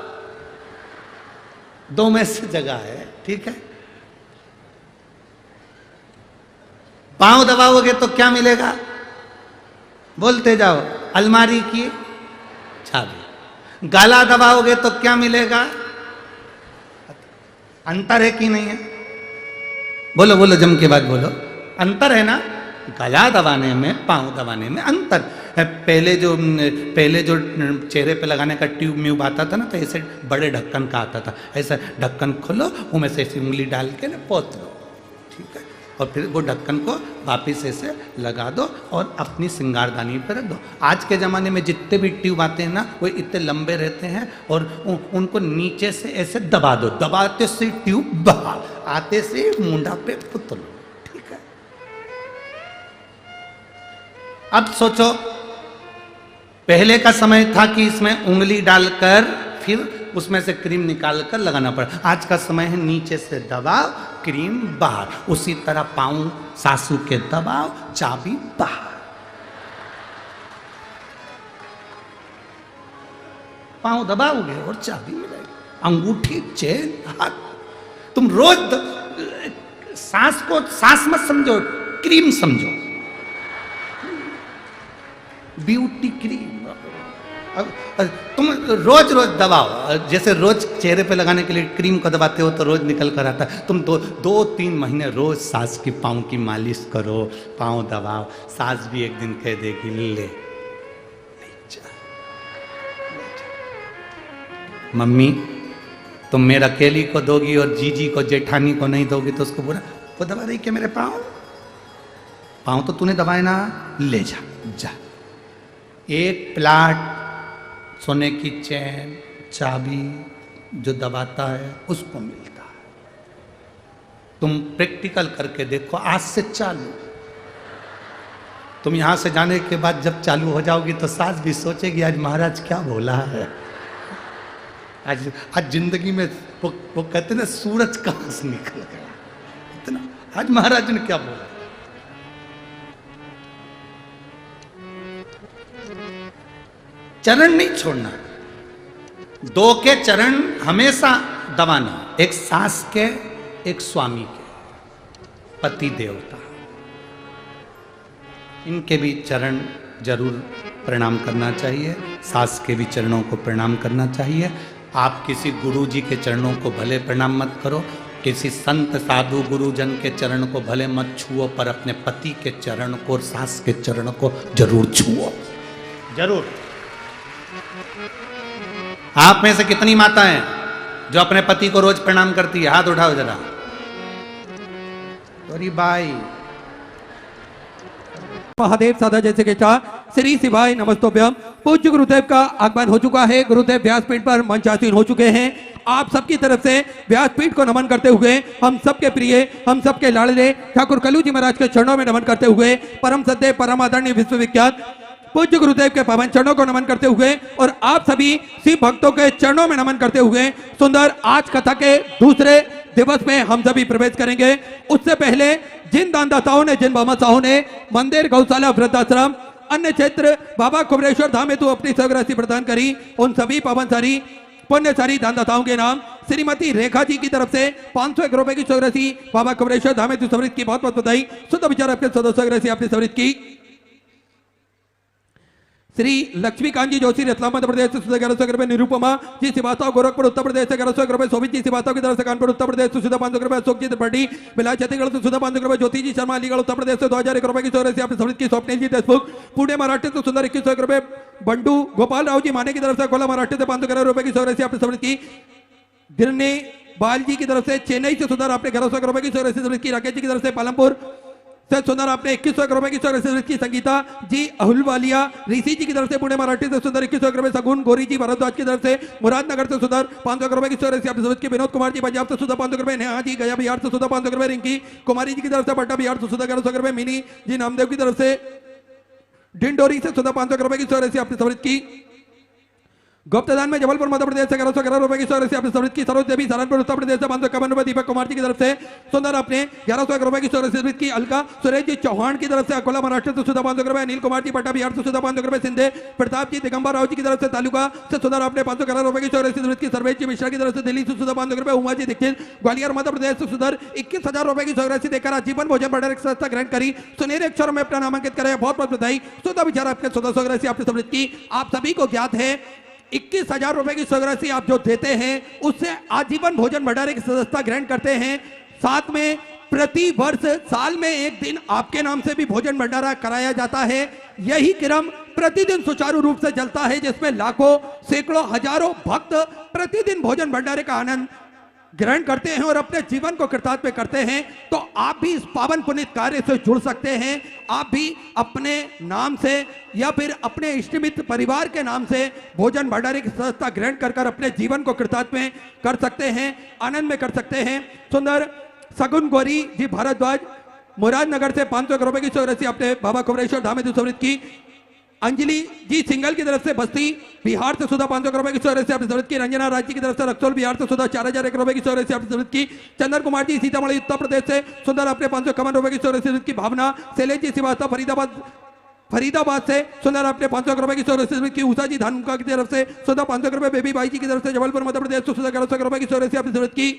2 में से जगह है, ठीक है। पांव दबाओगे तो क्या मिलेगा, बोलते जाओ, अलमारी की चाबी। गला दबाओगे तो क्या मिलेगा, अंतर है कि नहीं है, बोलो बोलो जम के बाद बोलो, अंतर है ना। गला दबाने में, पांव दबाने में अंतर है। पहले जो चेहरे पे लगाने का ट्यूब म्यूब आता था ना, तो ऐसे बड़े ढक्कन का आता था, ऐसा ढक्कन खोलो, उनमें से ऐसी उंगली डाल के ना पोत लो, ठीक है। और फिर वो ढक्कन को वापस ऐसे लगा दो और अपनी श्रृंगारदानी पर रख दो। आज के ज़माने में जितने भी ट्यूब आते हैं ना वो इतने लंबे रहते हैं और उनको नीचे से ऐसे दबा दो, दबाते से ट्यूब बाहर, आते से मुंडा पे पुतलो। ठीक है, अब सोचो पहले का समय था कि इसमें उंगली डालकर फिर उसमें से क्रीम निकाल कर लगाना पड़ा। आज का समय है नीचे से दबाव, क्रीम बाहर। उसी तरह पाँव सासू के दबाव, चाबी बाहर। पाँव दबाओगे और चाबी मिलेगी, अंगूठी, चेन, हाथ। तुम रोज सांस को सांस मत समझो, क्रीम समझो, ब्यूटी क्रीम। तुम रोज रोज दबाओ, जैसे रोज चेहरे पे लगाने के लिए क्रीम को दबाते हो तो रोज निकल कर आता है। तुम 2-3 महीने रोज सास की पाँव की मालिश करो, पाँव दबाओ। सास भी एक दिन कह देगी ले जा। मम्मी तुम मेरा अकेली को दोगी और जीजी को जेठानी को नहीं दोगी तो उसको बुरा, वो दबा रही क्या मेरे पाँव? पाँव तो तूने दबाए ना, ले जा जा। एक प्लाट सोने की चैन, चाबी जो दबाता है उसको मिलता है। तुम प्रैक्टिकल करके देखो, आज से चालू। तुम यहां से जाने के बाद जब चालू हो जाओगी तो सास भी सोचेगी आज महाराज क्या बोला है। आज जिंदगी में वो कहते ना सूरज कहां से निकल गया, इतना आज महाराज ने क्या बोला। चरण नहीं छोड़ना, 2 के चरण हमेशा दबाना, एक सास के, एक स्वामी के, पति देवता, इनके भी चरण जरूर प्रणाम करना चाहिए। सास के भी चरणों को प्रणाम करना चाहिए। आप किसी गुरु जी के चरणों को भले प्रणाम मत करो, किसी संत साधु गुरुजन के चरण को भले मत छुओ, पर अपने पति के चरण को और सास के चरण को जरूर छुओ, जरूर। आप में से कितनी माता हैं जो अपने पति को रोज प्रणाम करती है? हाथ उठाओ जरा। अरे भाई महादेव साधा जैसे के चार श्री शिवाय नमस्तोभ्यम। पूज्य गुरुदेव का आगमन हो चुका है। गुरुदेव व्यासपीठ पर मंचासीन हो चुके हैं। आप सबकी तरफ से व्यासपीठ को नमन करते हुए, हम सबके प्रिय, हम सबके लाडले ठाकुर कलू जी महाराज के चरणों में नमन करते हुए, परम सत्य परम आदरणीय विश्वविख्यात पूज्य गुरुदेव के पावन चरणों को नमन करते हुए और आप सभी शिव भक्तों के चरणों में नमन करते हुए सुंदर आज कथा के दूसरे दिवस में हम सभी प्रवेश करेंगे। उससे पहले जिन दानदाताओं ने, जिन बामासाहों ने मंदिर, गौशाला, वृद्धाश्रम, अन्य क्षेत्र बाबा कुबरेश्वर धाम में तो अपनी सहराशि प्रदान करी, उन सभी पावनसारी पुण्यसारी दानदाताओं के नाम श्रीमती रेखा जी की तरफ से 501 रुपए की सहराशि बाबा कुबरेश्वर धाम में समृद्ध की बहुत बहुत बधाई। शुद्ध विचार आपके सहराशि आपने समृद्ध की। श्री लक्ष्मीकांत जी जोशी रतलाम मध्य प्रदेश से 1100 रुपए, निरुपमा जी श्रीवास्तव गोरखपुर उत्तर प्रदेश से 1100 रुपए, शोभित जी श्रीवास्तव की तरफ से कानपुर उत्तर प्रदेश से 500 रुपए, अशोक जी त्रिपाठी बिलाय छत्तीसगढ़ से 500 रुपए, ज्योति जी शर्मा अलीगढ़ उत्तर प्रदेश से 2001 रुपए की सहराशि आपने समृद्ध की। स्वप्निल जी टेक्सबुक पुणे महाराष्ट्र से सुंदर 2100 रुपए, बंडू गोपाल राव जी माने की तरफ से अकोला महाराष्ट्र से 511 रुपए की सहराशि आपने समृद्ध की। गिरने बाल जी की तरफ से चेन्नई से सुंदर आपने 1100 रुपए की सहराशि समृद्ध की। राकेश जी की तरफ से पालमपुर से सुंदर आपने 2100 रुपए की सहराशि की। संगीता जी अहुलवालिया ऋषि जी की तरफ से पुणे महाराष्ट्र से सुंदर 2100 रुपए। सगुन गोरी जी भारद्वाज की तरफ से मुरादनगर से सुंदर 500 रुपए की सहराशि आपने समझ की। विनोद कुमार जी पंजाब से सुधा 500 रुपए। नेहा जी गया बिहार से सुधा 500 रुपए। रिंकी कुमारी जी की तरफ से पट्टा बिहार से सुधा 1100 रुपए। मिनी जी नामदेव की तरफ से डिंडोरी से सुधा 500 रुपए की सहराशि आपने समृद्ध की। गुप्तदान में जबलपुर मध्य प्रदेश से 1111 रुपए की सहराशि आपने समृद्ध की। सरोज देवी सहारनपुर उत्तर प्रदेश से 551 रुपए। दीपक कुमार जी की तरफ से सुंदर आपने 1101 रुपए की सहराशि समृद्ध की। अलका सुरेश जी चौहान की तरफ से अकोला महाराष्ट्र से सुधा 500 रुपए। अनिल कुमार जी पट्टा बिहार से सुधा 500 रुपए। सिंधे प्रताप जी दिगंबर राव जी की तरफ से तालुका से सुंदर आपने 511 रुपए की सहराशि समृद्ध की। सर्वेश जी मिश्रा की तरफ से दिल्ली से सुधा 500 रुपए। उमा जी दीक्षित ग्वालियर मध्य प्रदेश से सुंदर 21,000 रुपए की सहराशि देकर आजीवन भोजन भंडार की संस्था ग्रहण करी। सुनहरे अक्षरों में अपना नामांकित कराया। बहुत बहुत बधाई। सुधा विचार आपके 1400 सहराशि आपने समृद्ध की। आप सभी को ज्ञात है 21,000 रुपए की सहराशि आप जो देते हैं उससे आजीवन भोजन भंडारे की सदस्यता ग्रहण करते हैं। साथ में प्रति वर्ष साल में एक दिन आपके नाम से भी भोजन भंडारा कराया जाता है। यही क्रम प्रतिदिन सुचारू रूप से चलता है जिसमें लाखों, सैकड़ों, हजारों भक्त प्रतिदिन भोजन भंडारे का आनंद ग्रहण करते हैं और अपने जीवन को कृतार्थ में करते हैं तो आप भी इस पावन पुनीत कार्य से जुड़ सकते हैं। आप भी अपने नाम से या फिर अपने इष्ट मित्र परिवार के नाम से भोजन भंडारे की सदस्यता ग्रहण कर कर अपने जीवन को कृतार्थ में कर सकते हैं, आनंद में कर सकते हैं। सुंदर सगुन गौरी जी भारद्वाज मुरादनगर से 500 रुपए की राशि अपने बाबा कुमरेश्वर धाम में समृद्ध की। अंजलि जी सिंगल की तरफ से बस्ती बिहार से सुधा 500 रुपए की राशि आपने समृद्ध की। रंजना राज्य की तरफ से रक्सौल बिहार से सुधा 4001 रुपए की राशि आपने समृद्ध की। चंदन कुमार जी सीतामढ़ी उत्तर प्रदेश से सुंदर अपने 551 रुपए की राशि की। भावना शैलेश जी श्रीवास्तव फरीदाबाद से सुंदर अपने 500 रुपए की राशि की। उषा जी धानुका की तरफ से सुधा 500 रुपए। बेबी बाई जी की तरफ से जबलपुर मध्य प्रदेश से सुधा 1100 रुपए की राशि आपने समृद्ध की।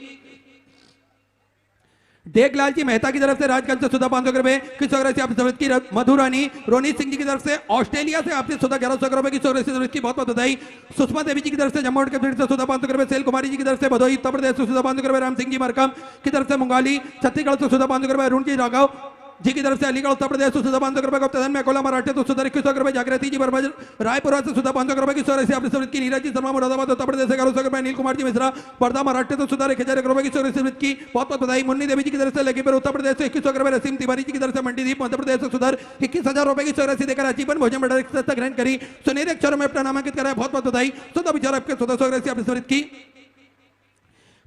देगलाल जी मेहता की तरफ से राजगंज से सुधा 500 रुपए की राशि आपने समृद्ध की। मधुरानी रोनीत सिंह जी की तरफ से ऑस्ट्रेलिया से आपने सुधा 1100 रुपए की राशि समृद्ध की, बहुत बहुत बधाई। सुषमा देवी जी की तरफ से जम्मू एंड कश्मीर से सुधा 500 रुपए। सेल कुमारी जी की तरफ से भदोही उत्तर प्रदेश से सुधा 500 रुपए। राम सिंह जी मरकम की तरफ से मुंगाली छत्तीसगढ़ से सुधा 500 रुपए। अरुण जी राघव जी की तरफ से अलीगढ़ उत्तर प्रदेश से सुधा 500 रुपए। गुप्तधन में अकोला मराठे तो सुधा 2100 रुपए। जागृति जी बरबज रायपुरा से सुधा 500 रुपए की राशि आपने समृद्ध की। नीरज जी शर्मा मुरादाबाद उत्तर प्रदेश से 1100 रुपए। नील कुमार जी मिश्रा वर्धा मराठे तो सुधा 1000 रुपए की राशि समृद्ध की, बहुत बहुत बधाई। मुन्नी देवी जी की तरफ से लखीमपुर उत्तर प्रदेश से 2100 रुपए। रसीम तिवारी जी की तरफ से मंडीदीप मध्य प्रदेश से सुधा 21000 रुपए की राशि देकर आजीवन भोजन भंडार की सदस्यता ग्रहण करी। सुनहरे अक्षरों में अपना नामांकित कराया, बहुत बहुत बधाई। सुधा विचार आपके 1400 राशि आपने समृद्ध की।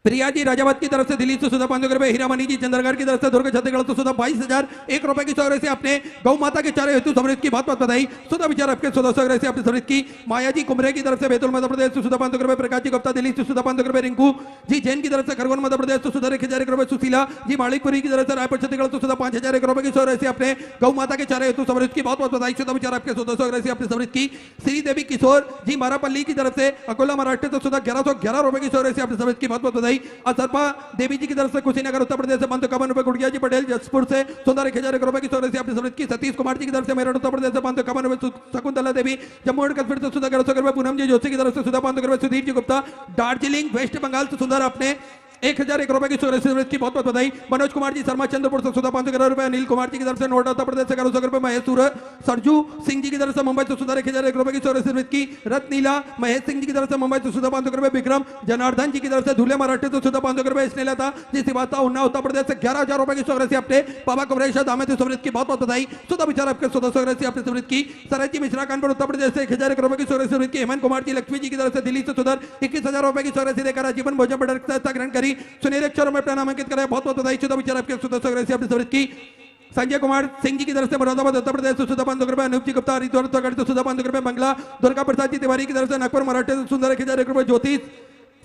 प्रिया जी राजावत की तरफ से दिल्ली से सुधा 500 रुपए। हीरामणि जी चंद्रगढ़ की तरफ से दुर्ग छत्तीसगढ़ तो सुधा 22,001 रुपए की राशि आपने गौ माता के चारे हेतु समृद्ध की, बहुत बहुत बधाई। सुधा विचार आपके 1400 राशि आपने समृद्ध की। माया जी कुमरे की तरफ से बैतूल मध्य प्रदेश से सुधा 500 रुपए। प्रकाश जी गुप्ता दिल्ली से सुधा 500 रुपए। रिंकू जी जैन की तरफ से खरगोन मध्य प्रदेश से सुधा 1000 रुपए। सुशीला जी मालिकपुरी की तरफ से रायपुर छत्तीसगढ़ तो सुधा 5001 रुपए की राशि आपने गौ माता के चारे हेतु समृद्ध की, बहुत बहुत बधाई। सुधा विचार आपके 1400 राशि आपने समृद्ध की। श्रीदेवी किशोर जी मारापल्ली की तरफ से अकोला मराठे तो सुधा 1111 रुपए की राशि आपने समृद्ध की, बहुत बहुत बधाई। असरपा देवी जी की तरफ से कुशीनगर उत्तर प्रदेश से 551 रुपए। गुड़िया जी पटेल जसपुर से सुंदर 1001 रुपए की राशि आपने समृद्ध की। सतीश कुमार जी की तरफ से मेरठ उत्तर प्रदेश से 551 रुपए। शकुंतला देवी जम्मू एंड कश्मीर से सुधा 1100 रुपए। पूनम जी जोशी की तरफ से सुधा 500 रुपए। सुधीर जी गुप्ता दार्जिलिंग वेस्ट बंगाल से सुंदर अपने 1001 रुपए की राशि समृद्ध की, बहुत बहुत बधाई। मनोज कुमार जी शर्मा चंद्रपुर से सुधा 511 रुपए। अनिल कुमार जी की तरफ से नोएडा उत्तर प्रदेश से 1100 रुपए। महेश सरजू सिंह जी की तरफ से मुंबई से सुधा 1001 रुपए की राशि समृद्ध की। रत्नीला महेश सिंह जी की तरफ से मुंबई से सुधा 500 रुपए। विक्रम जनार्दन जी की तरफ से धुले मराठे तो सुधा 500 रुपए। स्नेहलता जी श्रीवास्तव उन्ना उत्तर प्रदेश से 11000 रुपए की राशि आपने बाबा कुमरेश्वर धाम में समृद्ध की, बहुत बहुत बधाई। सुधा विचार आपके 1400 राशि आपने समृद्ध की। सरज जी मिश्रा कानपुर उत्तर प्रदेश से 1001 रुपए की राशि समृद्ध की। हेमंत कुमार जी लक्ष्मी जी की तरफ से दिल्ली से सुधा 21000 रुपए की राशि देकर आजीवन भोजन भंडार की सदस्यता ग्रहण करी। सुनहरे अक्षरों में अपना नामांकित कराया, बहुत बहुत बधाई। सुधा विचार आपके 1400 राशि आपने समृद्ध की। संजय कुमार सिंह जी की तरफ से मुरादाबाद उत्तर प्रदेश से सुधा 500 रुपए। अनूप जी गुप्ता हरिद्वार उत्तराखंड से सुधा 500 रुपए। बंगला दुर्गा प्रसाद जी तिवारी की तरफ से नागपुर मराठे से सुंदर 1001 रुपए। ज्योतिष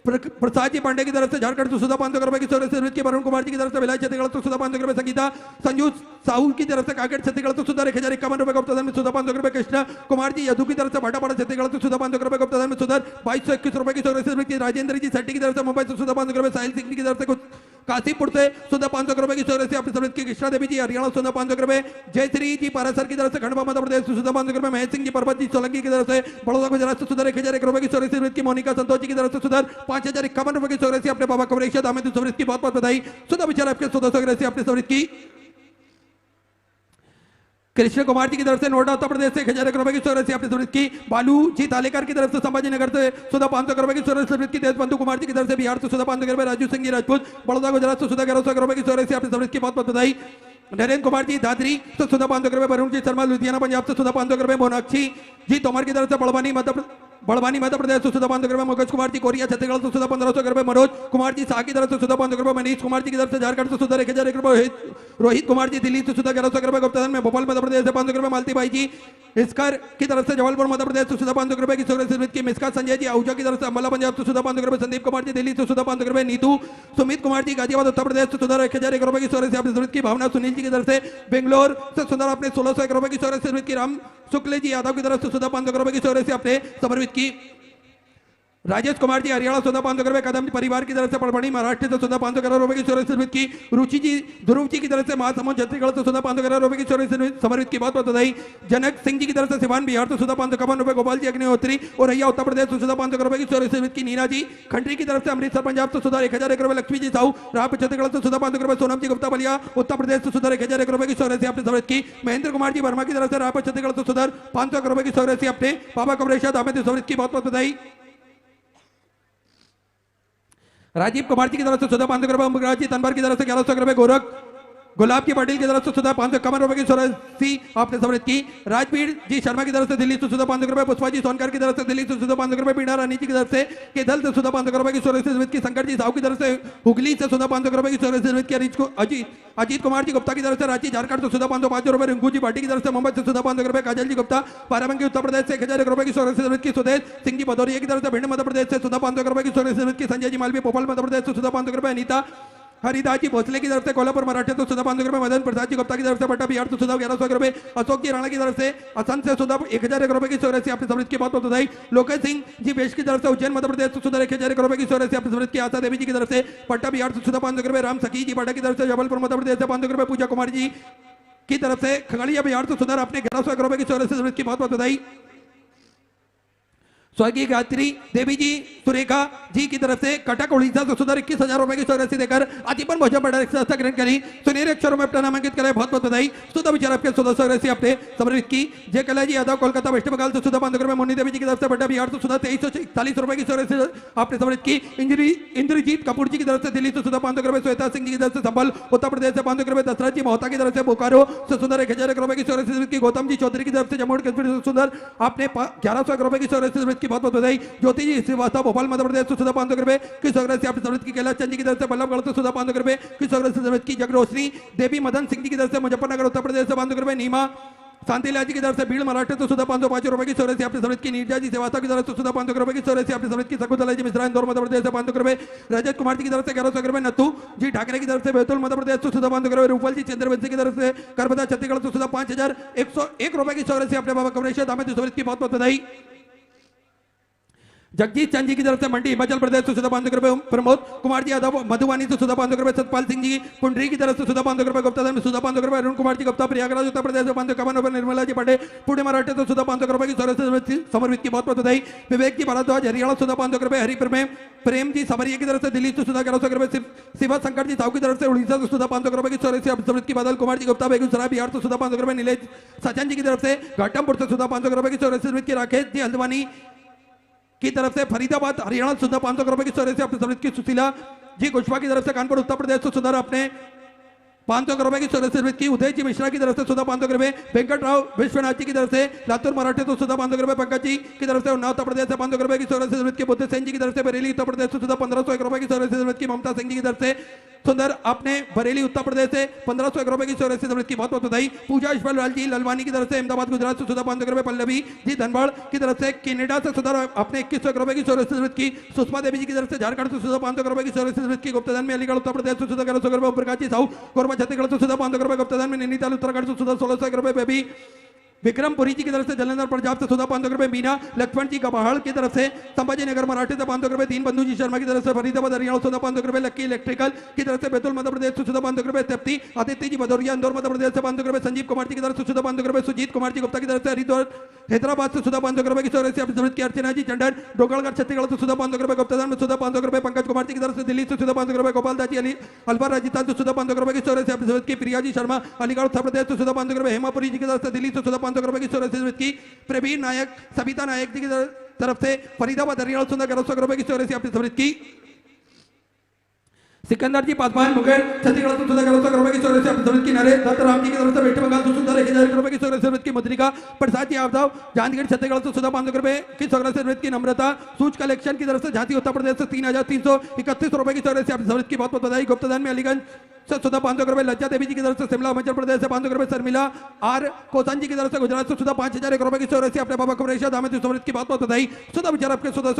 प्रसाद जी पांडे की तरफ से झारखंड से सुधा 500 रुपए की राशि की। वरुण कुमार जी की तरफ से भिलाई छत्तीसगढ़ तो सुधा 500 रुपए। संगीता संजू साहू की तरफ से काकेट छत्तीसगढ़ तो सुधा 1051 रुपए। गुप्तधन में सुधा 500 रुपए। कृष्णा कुमार जी यदु की तरफ से भाटापाड़ा छत्तीसगढ़ तो सुधा 500 रुपए। गुप्तधन में सुधा 2221 रुपए की राशि की। राजेंद्र जी सेट्टी की तरफ से मुंबई से सुधा 500 रुपए। साहिल सिंह की तरफ से कुछ काशीपुर से सुधा 500 रुपए की राशि आपने समृद्ध की। कृष्णा देवी जी हरियाणा सुधा 500 रुपए। जयश्री जी पारासर की तरफ से खंडवा मध्य प्रदेश से सुधा 500 रुपए। महेश सिंह जी पर्वत जी सोलंकी की तरफ से बड़ौदा गुजरात से सुधा 1001 रुपए की राशि समृद्ध की। मोनिका संतोष जी की तरफ से सुधा 5051 रुपए की राशि अपने बाबा कुमरेश्वर धाम में समृद्ध की, बहुत बहुत बधाई। सुधा विचार आपके 1400 की राशि आपने समृद्ध की। कृष्ण कुमार जी की तरफ से नोएडा उत्तर प्रदेश से 1001 रुपए की राशि आपने समृद्ध की। बालू जी तालेकर की तरफ से संभाजी नगर से सुधा 500 रुपए की राशि समृद्ध की। देशबंधु कुमार जी की तरफ से बिहार से सुधा 500 रुपए। राजू सिंह जी राजपूत बड़ौदा गुजरात से सुधा 1100 रुपए की राशि आपने समृद्ध की, बहुत बहुत बधाई। नरेंद्र कुमार जी दादरी से सुधा 500 रुपए। वरुण जी शर्मा लुधियाना पंजाब से सुधा 500 रुपए। मोनाक्षी जी तोमर की तरफ से बड़वानी मध्य प्रदेश से सुधा 500 रुपए। मुकेश कुमार जी कोरिया छत्तीसगढ़ से सुधा 1500 रुपए। मनोज कुमार जी शाह की तरफ से सुधा 500 रुपए। मनीष कुमार जी की तरफ से झारखंड से सुधा 1001 रुपए। रोहित कुमार जी दिल्ली से सुधा 1100 रुपए। गुप्तधन में भोपाल मध्य प्रदेश से 500 रुपए। मालती बाई जी इसकर की तरफ से जबलपुर मध्य प्रदेश से सुधा 500 रुपए की राशि समृद्ध की। मिसका संजय जी आहूजा की तरफ से अम्बाला पंजाब से सुधा 500 रुपए। संदीप कुमार जी दिल्ली से सुधा 500 रुपए। नीतू सुमित कुमार जी गाजियाबाद उत्तर प्रदेश से सुधा 1001 रुपए की राशि आपने समृद्ध की। भावना सुनील जी की तरफ से बेंगलोर से सुधा आपने 1601 रुपए की राशि समृद्ध की। राम शुक्ल जी यादव की तरफ से सुधा 500 रुपए की राशि आपने समर्पित की। राजेश कुमार जी हरियाणा सुधा 500 रुपए। कदम परिवार की तरफ से पड़बड़ी महाराष्ट्र से सुधा 500 रुपए की राशि समर्पित की। रुचि जी ध्रुव जी की तरफ से महासमुंद छत्तीसगढ़ से सुधा 500 रुपए की राशि समर्पित की, बहुत बहुत बधाई। जनक सिंह जी की तरफ से सिवान बिहार से सुधा 551 रुपए। गोपाल जी अग्निहोत्री और रैया उत्तर प्रदेश से सुधा 500 रुपए की राशि समर्पित की। नीना जी खंडरी की तरफ से अमृतसर पंजाब से सुधा 1001 रुपए। लक्ष्मी जी साहू रायपुर छत्तीसगढ़ से सुधा 500 रुपए। सोनम जी गुप्ता बलिया उत्तर प्रदेश से सुधा 1001 रुपए की राशि आपने समर्पित की। महेंद्र कुमार जी वर्मा की तरफ से रायपुर छत्तीसगढ़ से सुधा 500 रुपए की राशि आपने बाबा कुमरेश्वर धाम में समर्पित की, बहुत बहुत बधाई। राजीव कुमार जी की तरफ से सुधा 500 रुपए, मुखराज जी तनवर की तरफ से 1100 रुपए, गोरख गुलाब की पाटिल की तरफ से सुधा 500 कमर रुपए की 84 आपने समृद्ध की। राजवीर जी शर्मा की तरफ से दिल्ली से सुधा 500 रुपए, पुष्पा जी सोनकर की तरफ से दिल्ली से सुधा 500 रुपए, पीड़ा रानी जी की तरफ से केदल से सुधा 500 रुपए की 84 की। शंकर जी साहू की तरफ से हुगली से सुधा 500 रुपए की 84 की। अजीत कुमार जी गुप्ता की तरफ से रांची झारखंड से सुधा 505 रुपए, रिंकू जी पार्टी की तरफ से मुंबई से सुधा 500 रुपए, काजल जी गुप्ता बाराबंकी उत्तर प्रदेश से 1000 रुपए की 84 की। सुदेश सिंह जी भदौरिया की तरफ से भिंड मध्य प्रदेश से सुधा 500 रुपए की 84 की। संजय जी मालवीय भोपाल मध्य प्रदेश से सुधा 500 रुपए, अनीता हरिदास जी भोसले की तरफ से कोल्हापुर मराठे तो सुधा 500 रुपए, मदन प्रसाद जी गुप्ता की तरफ से पट्टा बिहार तो सुधा 1100 रुपए, अशोक जी राणा की तरफ से असंत से सुधा 1001 रुपए की 84 आपने समृद्ध की बहुत बहुत बधाई। लोकेश सिंह जी बेश की तरफ से उज्जैन मध्य प्रदेश तो सुधा 1000 रुपए की 84 आपने समृद्ध की। आशा देवी जी की तरफ से पट्टा बिहार तो सुधा 500 रुपए, राम सखी जी पाटा की तरफ से जबलपुर मध्य प्रदेश से 500 रुपए, पूजा कुमार जी की तरफ से खगड़िया बिहार तो सुधा आपने 1100 रुपए की 84 समृद्ध की बहुत बहुत बधाई। स्वर्गीय गायत्री देवी जी सुरेखा जी की तरफ से कटक उड़ीसा से सुधा 21,000 रुपए की 84 देकर आजीवन भोजन बढ़ा ग्रहण करी। सुनहरे अक्षरों में अपना नामांकित करें, बहुत बहुत बधाई। सुधा विचार आपके 184 आपने समृद्ध की। जय कला जी यादव कोलकाता वेस्ट बंगाल से सुधा 500 रुपए, मुन्नी देवी जी की तरफ से बड़ा बिहार से सुधा 2341 रुपए की 84 आपने समृद्ध की। इंद्रजीत कपूर जी की तरफ से दिल्ली से सुधा 500 रुपए, श्वेता सिंह जी की तरफ से संभल उत्तर प्रदेश से 500 रुपए, दशरथ जी मोहता की तरफ से बोकारो से सुधा 1000 रुपए की 84 की। गौतम जी चौधरी की तरफ से जम्मू कश्मीर से सुधा आपने 1100 रुपए की 84 की बहुत बहुत बधाई। ज्योति जी श्रीवास्तव भोपाल मध्य प्रदेश से सुधा 500 रुपए की 184 आपने समृद्ध की। कैलाश चंद जी की तरफ से बल्लभगढ़ से सुधा 500 रुपए की 184 समृद्ध की। जगरोशनी देवी मदन सिंह जी की तरफ से मुजफ्फरनगर उत्तर प्रदेश से 500 रुपए, नीमा शांतिलाल जी की तरफ से भीड़ मराठे तो सुधा 505 रुपए की 84 आपने समृद्ध की। नीरजा जी सेवाता की तरफ से सुधा 500 रुपए की 84 आपने समृद्ध की। शकुंतला जी मिश्रा इंदौर मध्य प्रदेश से 500 रुपए, रजत कुमार जी की तरफ से 1100 रुपए, नत्थू जी ठाकरे की तरफ से बैतूल मध्य प्रदेश से सुधा 500 रुपए, रूपल जी चंद्रवंशी की तरफ से करबदा छत्तीसगढ़ से सुधा 5101 रुपए की 84 आपने बाबा कमरेश दामद समृद्ध की बहुत बहुत बधाई। जगजीत चंद जी की तरफ से मंडी हिमाचल प्रदेश से सुधा 500 रुपए, प्रमोद कुमार जी यादव मधुबानी से सुधा 500 रुपए, सतपाल सिंह जी पुंडरी की तरफ से सुधा 500 रुपए, गुप्ता में सुधा 500 रुपए, अरुण कुमार जी गुप्ता प्रयागराज उत्तर प्रदेश से 551 रुपए, निर्मला जी पांडे पुणे मराठे तो सुधा 500 रुपए की 84 समर्पित की बहुत बहुत बधाई। विवेक जी भारद्वाज हरियाणा सुधा 500 रुपए, हरिपुर में प्रेम जी सबरिया की तरफ से दिल्ली से सुधा 1100 रुपए, शिवा शंकर जी साहू की तरफ से उड़ीसा से सुधा 500 रुपए की 84 समृद्ध की। बादल कुमार जी गुप्ता बेगूसराय बिहार से सुधा 500 रुपए, नीलेश सचन जी की तरफ से घाटमपुर से सुधा 500 रुपए की 84 की। राकेश जी हल्द्वानी की तरफ से फरीदाबाद हरियाणा सुधा 500 रुपए की 84 आपने समृद्ध की। सुशीला जी कुशवा की तरफ से कानपुर उत्तर प्रदेश से सुधा आपने 500 रुपए की 84 की। उदय जी मिश्रा की तरफ से सुधा 500 रुपए, वेंकटराव विश्वनाथ जी की तरफ से लातूर मराठे तो सुधा 500 रुपए, पंकज जी की तरफ से उन्नाव उत्तर प्रदेश से 500 रुपए की 84 की। बुद्ध सेन जी की तरफ से बरेली उत्तर प्रदेश से सुधा 1501 रुपए की 84 की। ममता सिंह जी की तरफ से सुंदर आपने बरेली उत्तर प्रदेश से 1501 रुपए की 84 की बहुत बहुत बधाई। पूजा ईश्वर लाल जी ललवानी की तरफ से अहमदाबाद गुजरात से सुधा 500 रुपए, पल्लवी जी धनबाद की तरफ से कनाडा से सुधा आपने 2100 रुपए की 84 की। सुषमा देवी जी की तरफ से झारखंड से सुधा 500 रुपए की 84 की। गुप्तधन में अलीगढ़ उत्तर प्रदेश से सुधा 1100 रुपए, प्रकाश जी साहू कोरबा छत्तीसगढ़ से सुधा 500 रुपए, गुप्तधन में नैनीताल उत्तराखंड से सुधा 1600 रुपए, बेबी विक्रमपुरी जी की तरफ से जलंधर पंजाब से सुधा 500 रुपए, मीना लक्ष्मण जी गबाहड़ की तरफ से संभाजी नगर मराठे से 500 रुपए, दीन बंधु जी शर्मा की तरफ से फरीदाबाद हरियाणा सुधा 500 रुपए, लक्की इलेक्ट्रिकल की तरफ से बैतूल मध्य प्रदेश से सुधा 500 रुपए, तप्ती आदित्य जी भदौरिया इंदौर मध्य प्रदेश से 500 रुपए, संजीव कुमार जी की तरफ से सुधा 500 रुपए, सुजीत कुमार जी गुप्ता की तरफ से हरिद्वार हैदराबाद से सुधा 500 रुपए की 84 आपने समृद्ध की। अर्चना जी चंडन डोगलगढ़ छत्तीसगढ़ से सुधा 500 रुपए, गुप्तधन में सुधा 500 रुपए, पंकज कुमार जी की तरफ से दिल्ली से सुधा 500 रुपए, गोपाल दास जी अली अलवर राजस्थान से सुधा 500 रुपए की 84 आपने समृद्ध की। प्रिया जी शर्मा अलीगढ़ उत्तर प्रदेश से सुधा 500 रुपए, हेमापुरी जी की तरफ से दिल्ली से सुधा 500 रुपए की 84 की। प्रवीण नायक सविता नायक जी की तरफ से फरीदाबाद हरियाणा सुधा 1100 रुपए की 84 आपने समृद्ध की। सिकंदर जी पासवान मुंगेर छत्तीसगढ़ से सुधा 1100 रुपए की 84 आपने समृद्ध की। नरेश दत्त राम जी की तरफ से वेस्ट बंगाल से सुधा 1000 रुपए की 84 की। मुद्रिका प्रसाद जी यादव जांजगीर छत्तीसगढ़ से सुधा 500 रुपए की 84 की। नम्रता सूच कलेक्शन की तरफ से झांसी उत्तर प्रदेश से 3331 रुपए की 84 आपने समृद्ध की बहुत बहुत बधाई। गुप्तधन में अलीगंज से सुधा 500 रुपए, लज्जा देवी जी की तरफ से शिमला हिमाचल प्रदेश से 500 रुपए, शर्मिला आर कोसन जी की तरफ से गुजरात से सुधा 5001 रुपए की 84 आपने बाबा कमरेश दामद समृद्ध की बहुत बहुत बधाई। सुधा विचार आपके सुधा